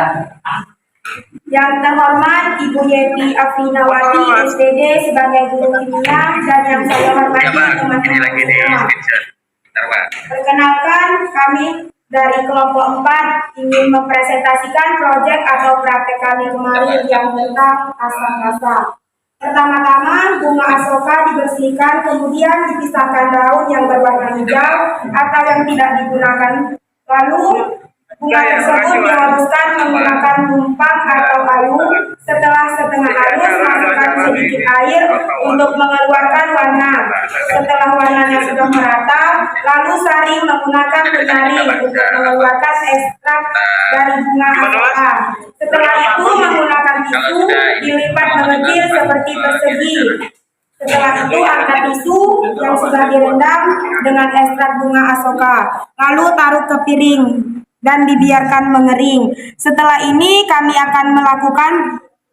Yang terhormat Ibu Yeti Afinawati SPD sebagai guru kimia dan yang saya hormati teman-teman semua. Perkenalkan, kami dari kelompok 4 ingin mempresentasikan proyek atau praktek kami kemarin yang tentang asam basa. Pertama-tama, bunga asoka dibersihkan, kemudian dipisahkan daun yang berwarna hijau atau yang tidak digunakan. Lalu, bunga tersebut dihaluskan menggunakan numpang atau ayu. Setelah setengah halus, masukkan sedikit air untuk mengeluarkan warna. Setelah warnanya sudah merata, lalu saring menggunakan penyaring untuk mengeluarkan ekstrak dari bunga asoka. Setelah itu, menggunakan tisu dilipat mengecil seperti persegi. Setelah itu, angkat tisu yang sudah direndam dengan ekstrak bunga asoka, lalu taruh ke piring dan dibiarkan mengering. Setelah ini kami akan melakukan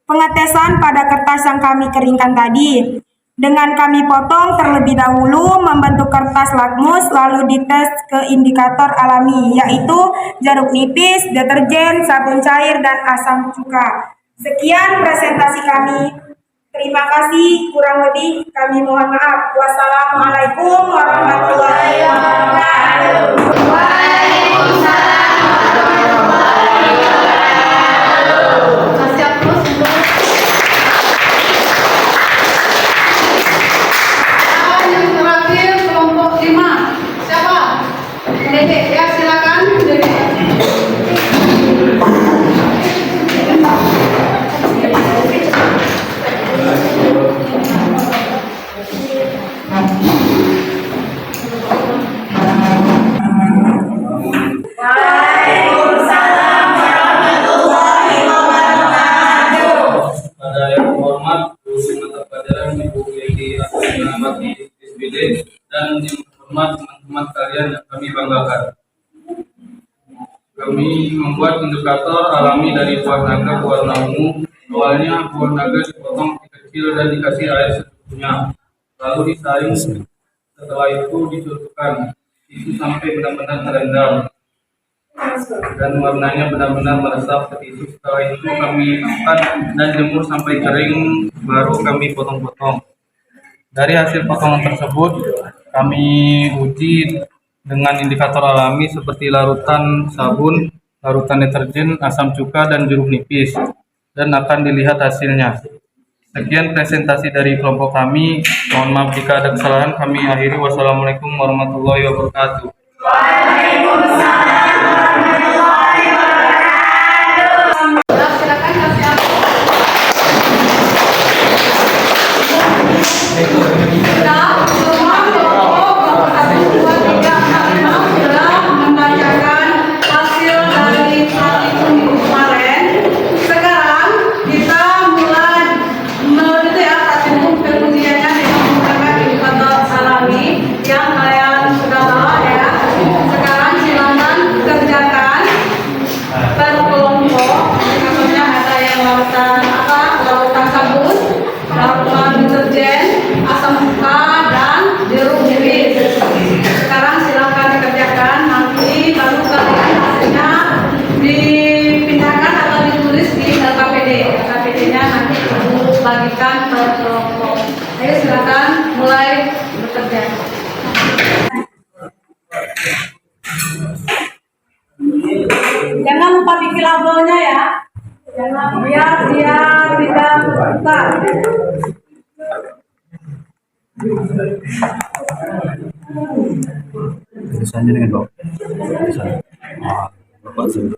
pengetesan pada kertas yang kami keringkan tadi. Dengan kami potong terlebih dahulu membentuk kertas lakmus, lalu dites ke indikator alami, yaitu jeruk nipis, deterjen, sabun cair, dan asam cuka. Sekian presentasi kami. Terima kasih, kurang lebih kami mohon maaf. Wassalamualaikum warahmatullahi wabarakatuh. Yang terakhir kelompok 5. Siapa? Dede, ya silakan. Dede. Pada yang terhormat guru mata pelajaran Ibu Yeti Afinawati SPD dan yang terhormat teman-teman kalian yang kami banggakan. Kami membuat indikator alami dari buah naga ke warna ungu. Awalnya buah naga dipotong kecil dan dikasih air secukupnya, lalu disaring. Setelah itu dicelupkan tisu sampai benar-benar terendam dan warnanya benar-benar meresap ke tisu. Setelah itu kami angkat dan jemur sampai kering, baru kami potong-potong. Dari hasil potongan tersebut kami uji dengan indikator alami seperti larutan sabun, larutan deterjen, asam cuka, dan jeruk nipis, dan akan dilihat hasilnya. Sekian presentasi dari kelompok kami. Mohon maaf jika ada kesalahan. Kami akhiri. Wassalamualaikum warahmatullahi wabarakatuh. Bagikan per kelompok. Ayo silakan mulai bekerja. Jangan lupa bikin labelnya ya. Jangan biar dia tidak terbuka. Tulisannya dengan bawah. Tulisan. Bapak sini.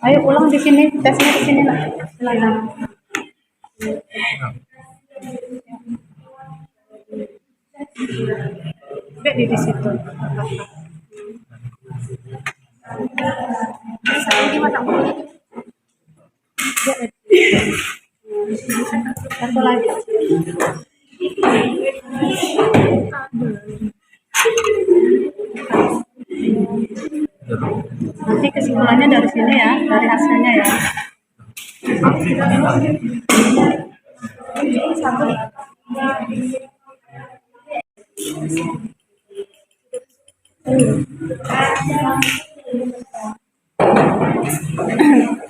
Ayo ulang di sini, tesnya di sini lah. Silakan. Di situ. Satu lagi. Nanti kesimpulannya dari sini ya, dari hasilnya ya.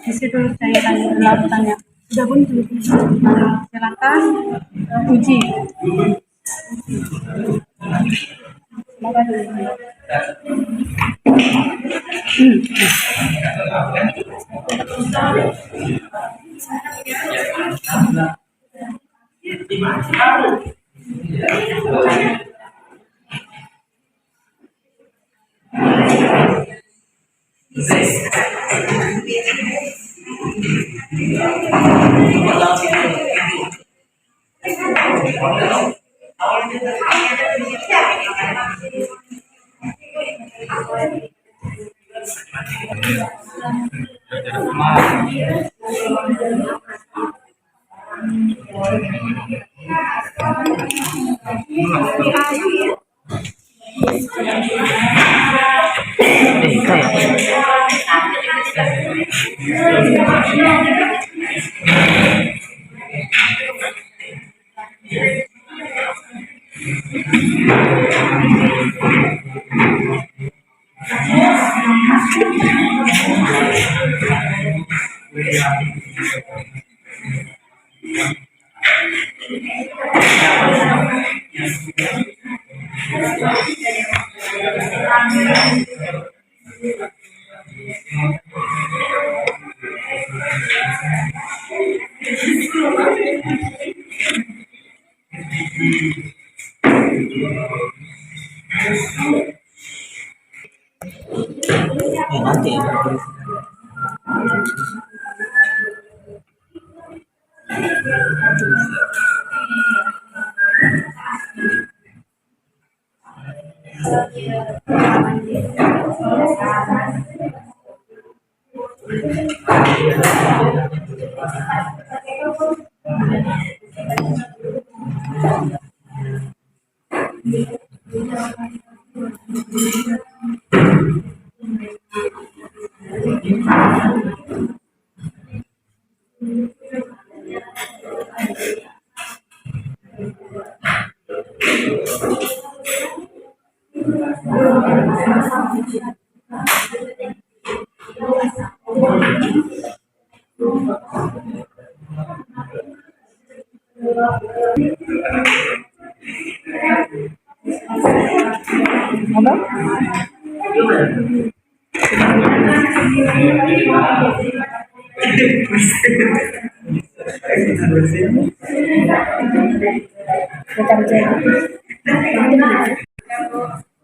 Isi dulu cairan lautannya. Sudah pun silakan uji.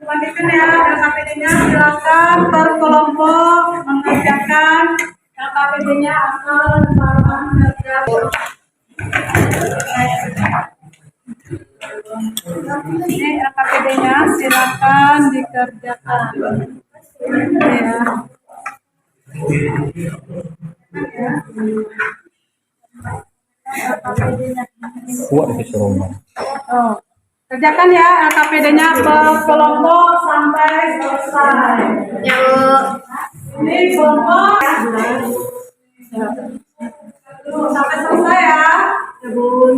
Lanjutkan ya, LKPD-nya silakan per kelompok mengerjakan LKPD-nya asal lembaran kerja. Ini LKPD-nya silakan dikerjakan. Kuat itu Roma. Oh, kerjakan ya LKPD-nya per kelompok sampai selesai. Ini kelompok sampai selesai ya, Bun.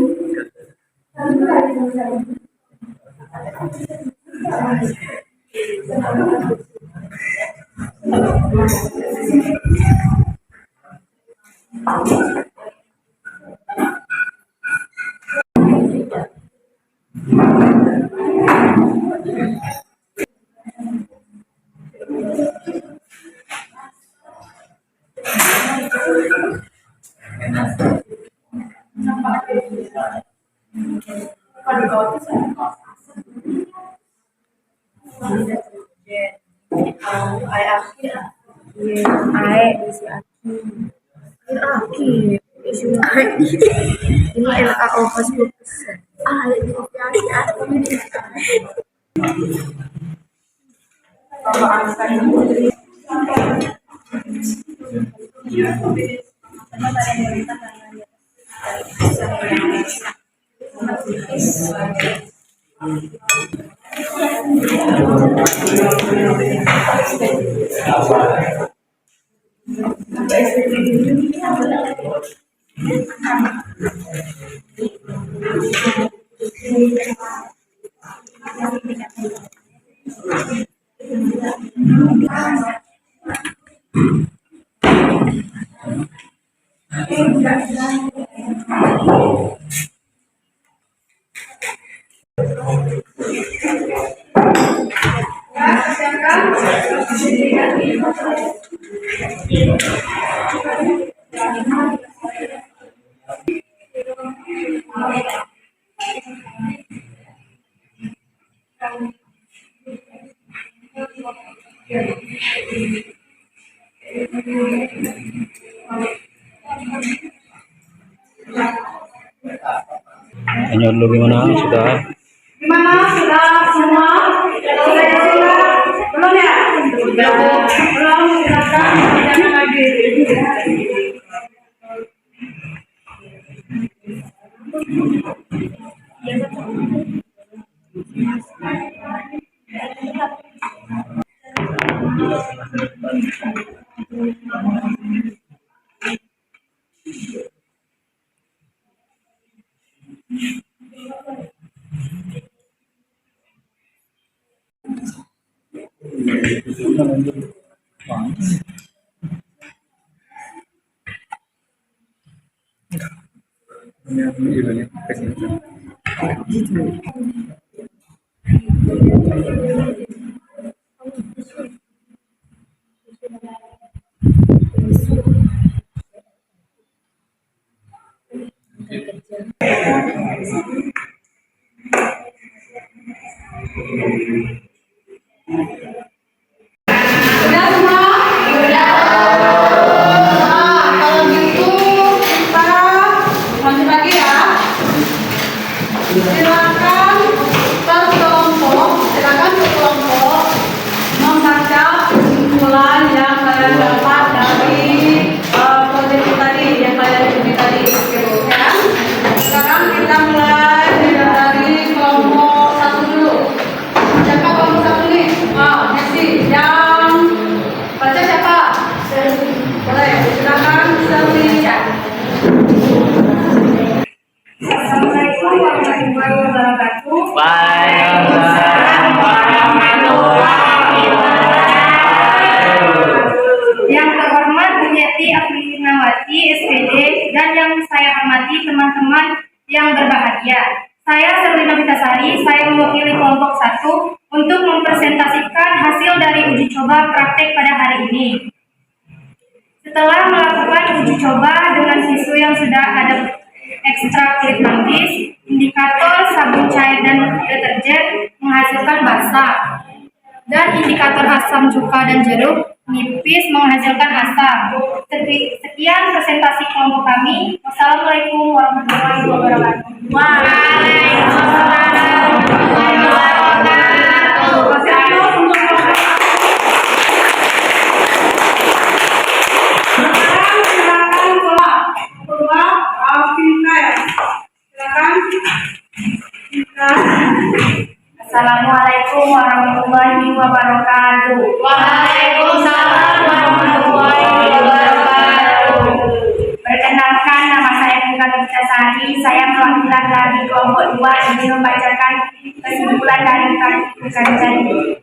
Ini LAO Facebook. Hanya dulu gimana sudah? Gimana sudah semua? Belum ya? Belum, silakan jangan lagi. Udah semua? Udah. Nah, kalau gitu kita lanjut lagi ya. Silakan kelompok membaca kesimpulan yang kalian dapat dari proyek tadi yang kalian ikuti tadi, gitu kan? Sekarang kita mulai dari kelompok satu dulu. Siapa kelompok satu nih? Messi. Yang baca siapa? Boleh. Silakan Serli. Assalamualaikum warahmatullahi wabarakatuh. Waalaikumsalam warahmatullahi wabarakatuh. Yang terhormat Bu Yeti Afrinawati SPD dan yang saya hormati teman-teman yang berbahagia. Saya Serlina Vitasari, saya mewakili kelompok 1 untuk mempresentasikan hasil dari uji coba praktek pada hari ini. Setelah melakukan uji coba dengan siswa yang sudah ada ekstrak kulit manggis, indikator sabun cair dan deterjen menghasilkan basa, dan indikator asam cuka dan jeruk nipis menghasilkan asam. Sekian presentasi kelompok kami. Wassalamualaikum warahmatullahi wabarakatuh. Waalaikumsalam warahmatullahi wabarakatuh. Silakan keluar Alvina ya. Silakan. Assalamualaikum warahmatullahi wabarakatuh. Waalaikumsalam warahmatullahi wabarakatuh. Perkenalkan, nama saya Nika Vitasari. Saya perwakilan dari kelompok 2 ingin membacakan kesimpulan dari praktikum tadi.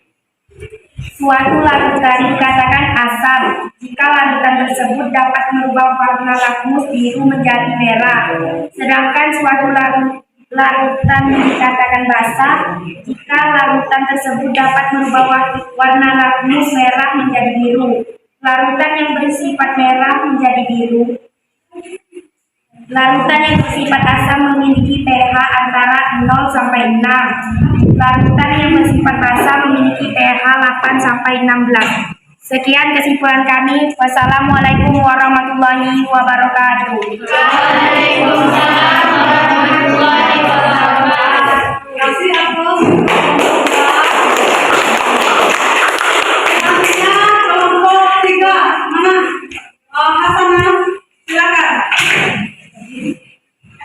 Suatu larutan dikatakan asam jika larutan tersebut dapat merubah warna lakmus biru menjadi merah. Sedangkan suatu larutan dikatakan basa jika larutan tersebut dapat merubah warna lakmus merah menjadi biru. Larutan yang bersifat merah menjadi biru. Larutan yang bersifat asam memiliki pH antara 0 sampai 6. Larutan yang bersifat basa memiliki pH 8 sampai 16. Sekian kesimpulan kami. Wassalamualaikum warahmatullahi wabarakatuh. Waalaikumsalam warahmatullahi wabarakatuh. Kasih aplaus. Selanjutnya kelompok 3. Mana? Hasanah, silakan.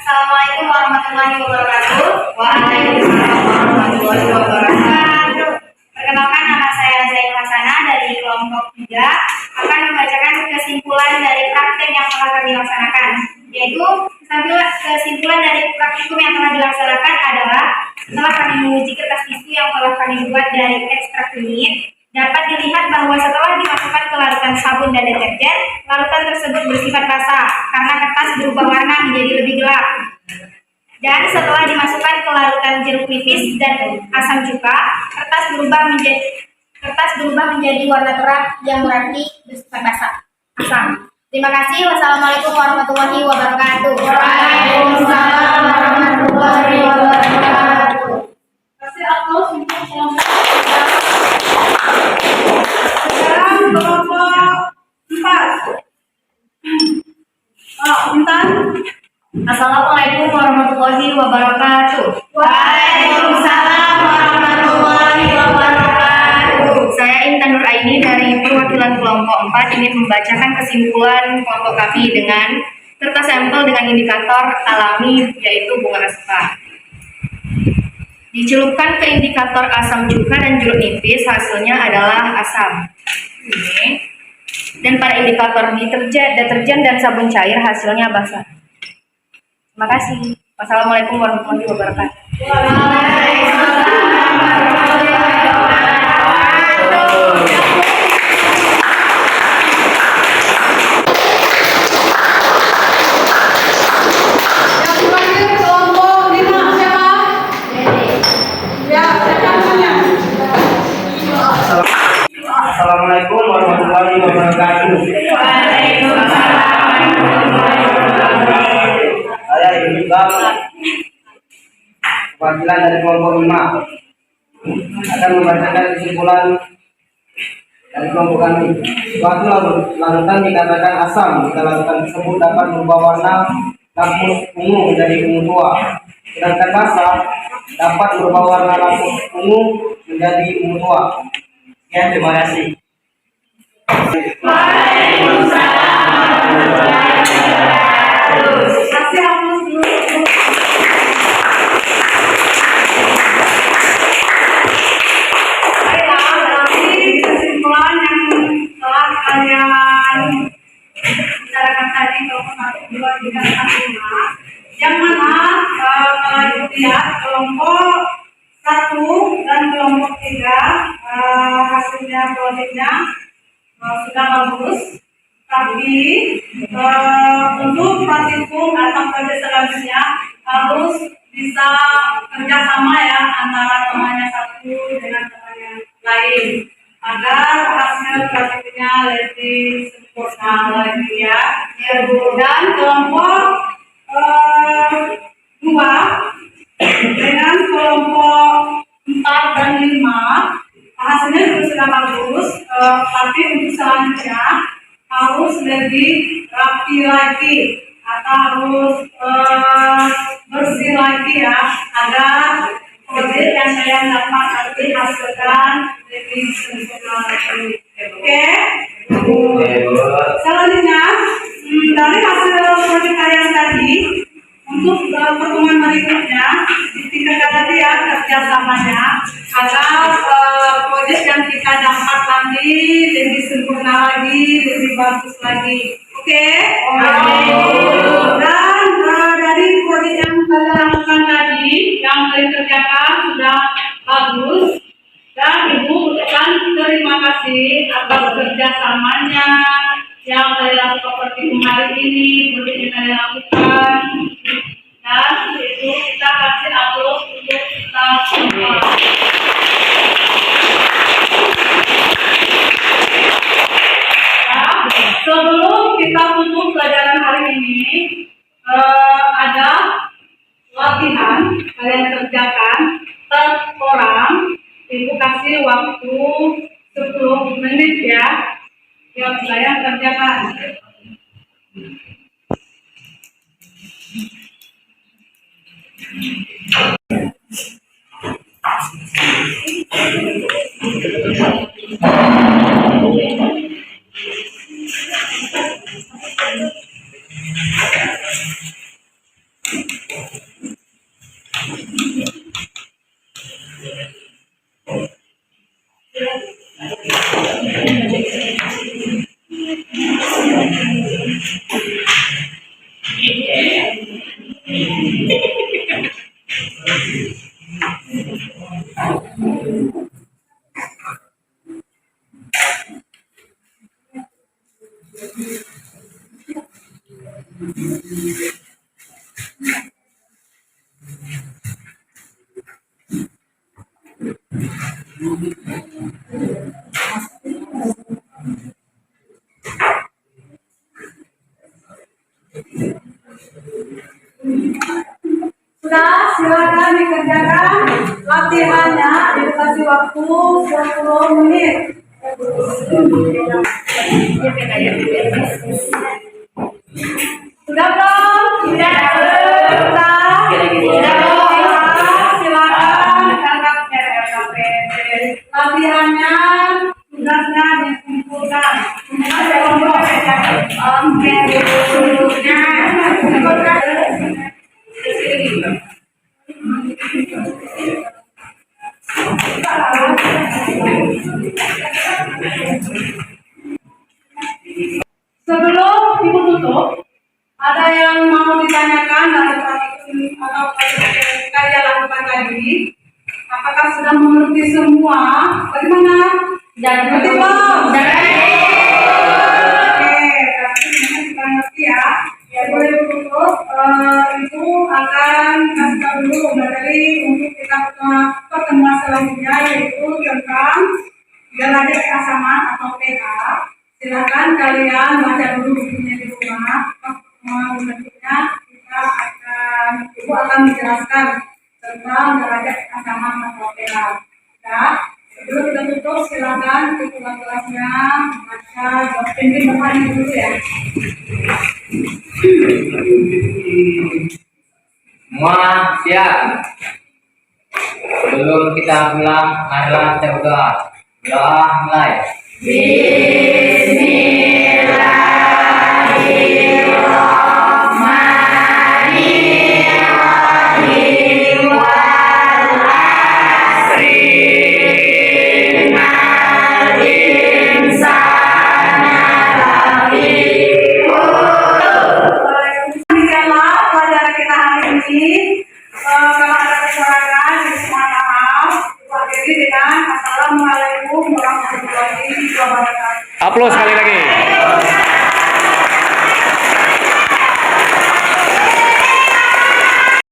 Assalamualaikum warahmatullahi wabarakatuh. Waalaikumsalam warahmatullahi wabarakatuh. Perkenalkan, nama saya Zain Hasanah dari kelompok 3 akan membacakan kesimpulan dari praktek yang telah kami laksanakan. Yaitu kesimpulan dari praktikum yang telah dilaksanakan adalah setelah kami menguji kertas tisu yang telah kami buat dari ekstrak kunyit, dapat dilihat bahwa setelah dimasukkan ke larutan sabun dan deterjen, larutan tersebut bersifat basah karena kertas berubah warna menjadi lebih gelap. Dan setelah dimasukkan ke larutan jeruk nipis dan asam cuka, kertas berubah menjadi warna terang yang berarti bersifat basah. Asam. Terima kasih. Wassalamualaikum warahmatullahi wabarakatuh. Waalaikumsalam warahmatullahi wabarakatuh. Kasih aplaus untuk kelompok 3. Sekarang kelompok 4. Intan. Assalamualaikum warahmatullahi wabarakatuh. Waalaikumsalam warahmatullahi wabarakatuh. Saya Intan Nuraini dari perwakilan kelompok 4 ingin membacakan kesimpulan kelompok kami dengan kertas sampel dengan indikator alami yaitu bunga aspa. Dicelupkan ke indikator asam cuka dan jeruk nipis, hasilnya adalah asam. Ini. Dan pada indikator deterjen dan sabun cair, hasilnya basa. Terima kasih. Wassalamualaikum warahmatullahi wabarakatuh. Yang terakhir kelompok 5 siapa? Ya, siapa namanya? Assalamualaikum warahmatullahi wabarakatuh. Saya Ibnu Bang, perwakilan dari kelompok 5 akan membacakan kesimpulan dari kelompok kami. Suatu larutan dikatakan asam jika larutan tersebut dapat merubah warna lampu ungu menjadi ungu tua. Sedangkan basa dapat merubah warna lampu ungu menjadi ungu tua. Ya, terima kasih. Kasih hapus dulu. Baiklah, berarti kesimpulan yang telah kalian bicarakan tadi kelompok 1, 2, 3, 4, 5. Yang mana kalau ibu lihat kelompok 1 dan kelompok 3 hasilnya produknya sudah bagus, tapi untuk praktikum atau proyek selanjutnya harus bisa kerjasama ya antara temannya satu dengan temannya lain agar hasil praktikumnya lebih sempurna lagi ya. Dan kelompok 2 dengan kelompok 4 dan 5 hasilnya juga sudah bagus, tapi untuk selanjutnya harus lebih rapi lagi atau harus bersih lagi ya agar proyek yang kalian dapat nanti hasilkan lebih sempurna lagi. Oke? Selanjutnya dari hasil proyek kalian tadi untuk pertemuan berikutnya ditingkatkan lagi ya kerjasamanya agar proyek yang kita dapat nanti lebih sempurna lagi, lebih bagus lagi. Oke? Dan dari proyek yang kalian lakukan tadi, yang kalian kerjakan sudah bagus. Dan Ibu ucapkan terima kasih atas kerjasamanya yang kalian lakukan seperti hari ini, proyek yang kalian lakukan. Dan itu kita kasih aplaus untuk kita semua. Sebelum kita tutup pelajaran hari ini, ada latihan kalian kerjakan per orang. Ibu kasih waktu 10 menit ya, yang kalian kerjakan. Sudah, silakan dikerjakan latihannya. Dikasih waktu 10 menit. Sudah belum? Sudah. Silakan latihannya, tugasnya dikumpulkan. Oke. Sebelum ibu tutup, ada yang mau ditanyakan dari praktikum atau karya lakukan tadi? Apakah sudah mengerti semua? Bagaimana? Jangan Ngerti belum? Oke, berarti memang sudah ngerti ya. Ya boleh tutup. Itu akan kasih tahu dulu materi untuk kita pertemuan selanjutnya, yaitu tentang derajat keasaman atau pH. Silakan kalian baca dulu bukunya di rumah. Berikutnya ibu akan menjelaskan tentang derajat keasaman atau pH. Ya, sebelum kita tutup, silakan ketua kelasnya baca jawab pimpin depannya dulu ya. Semua siap. Sebelum kita pulang, marilah kita berdoa. Doa mulai. Demikianlah pelajaran kita hari ini. Kalau ada kekurangan, mohon maaf. Akhiri dengan Assalamualaikum warahmatullahi wabarakatuh. Upload sekali lagi.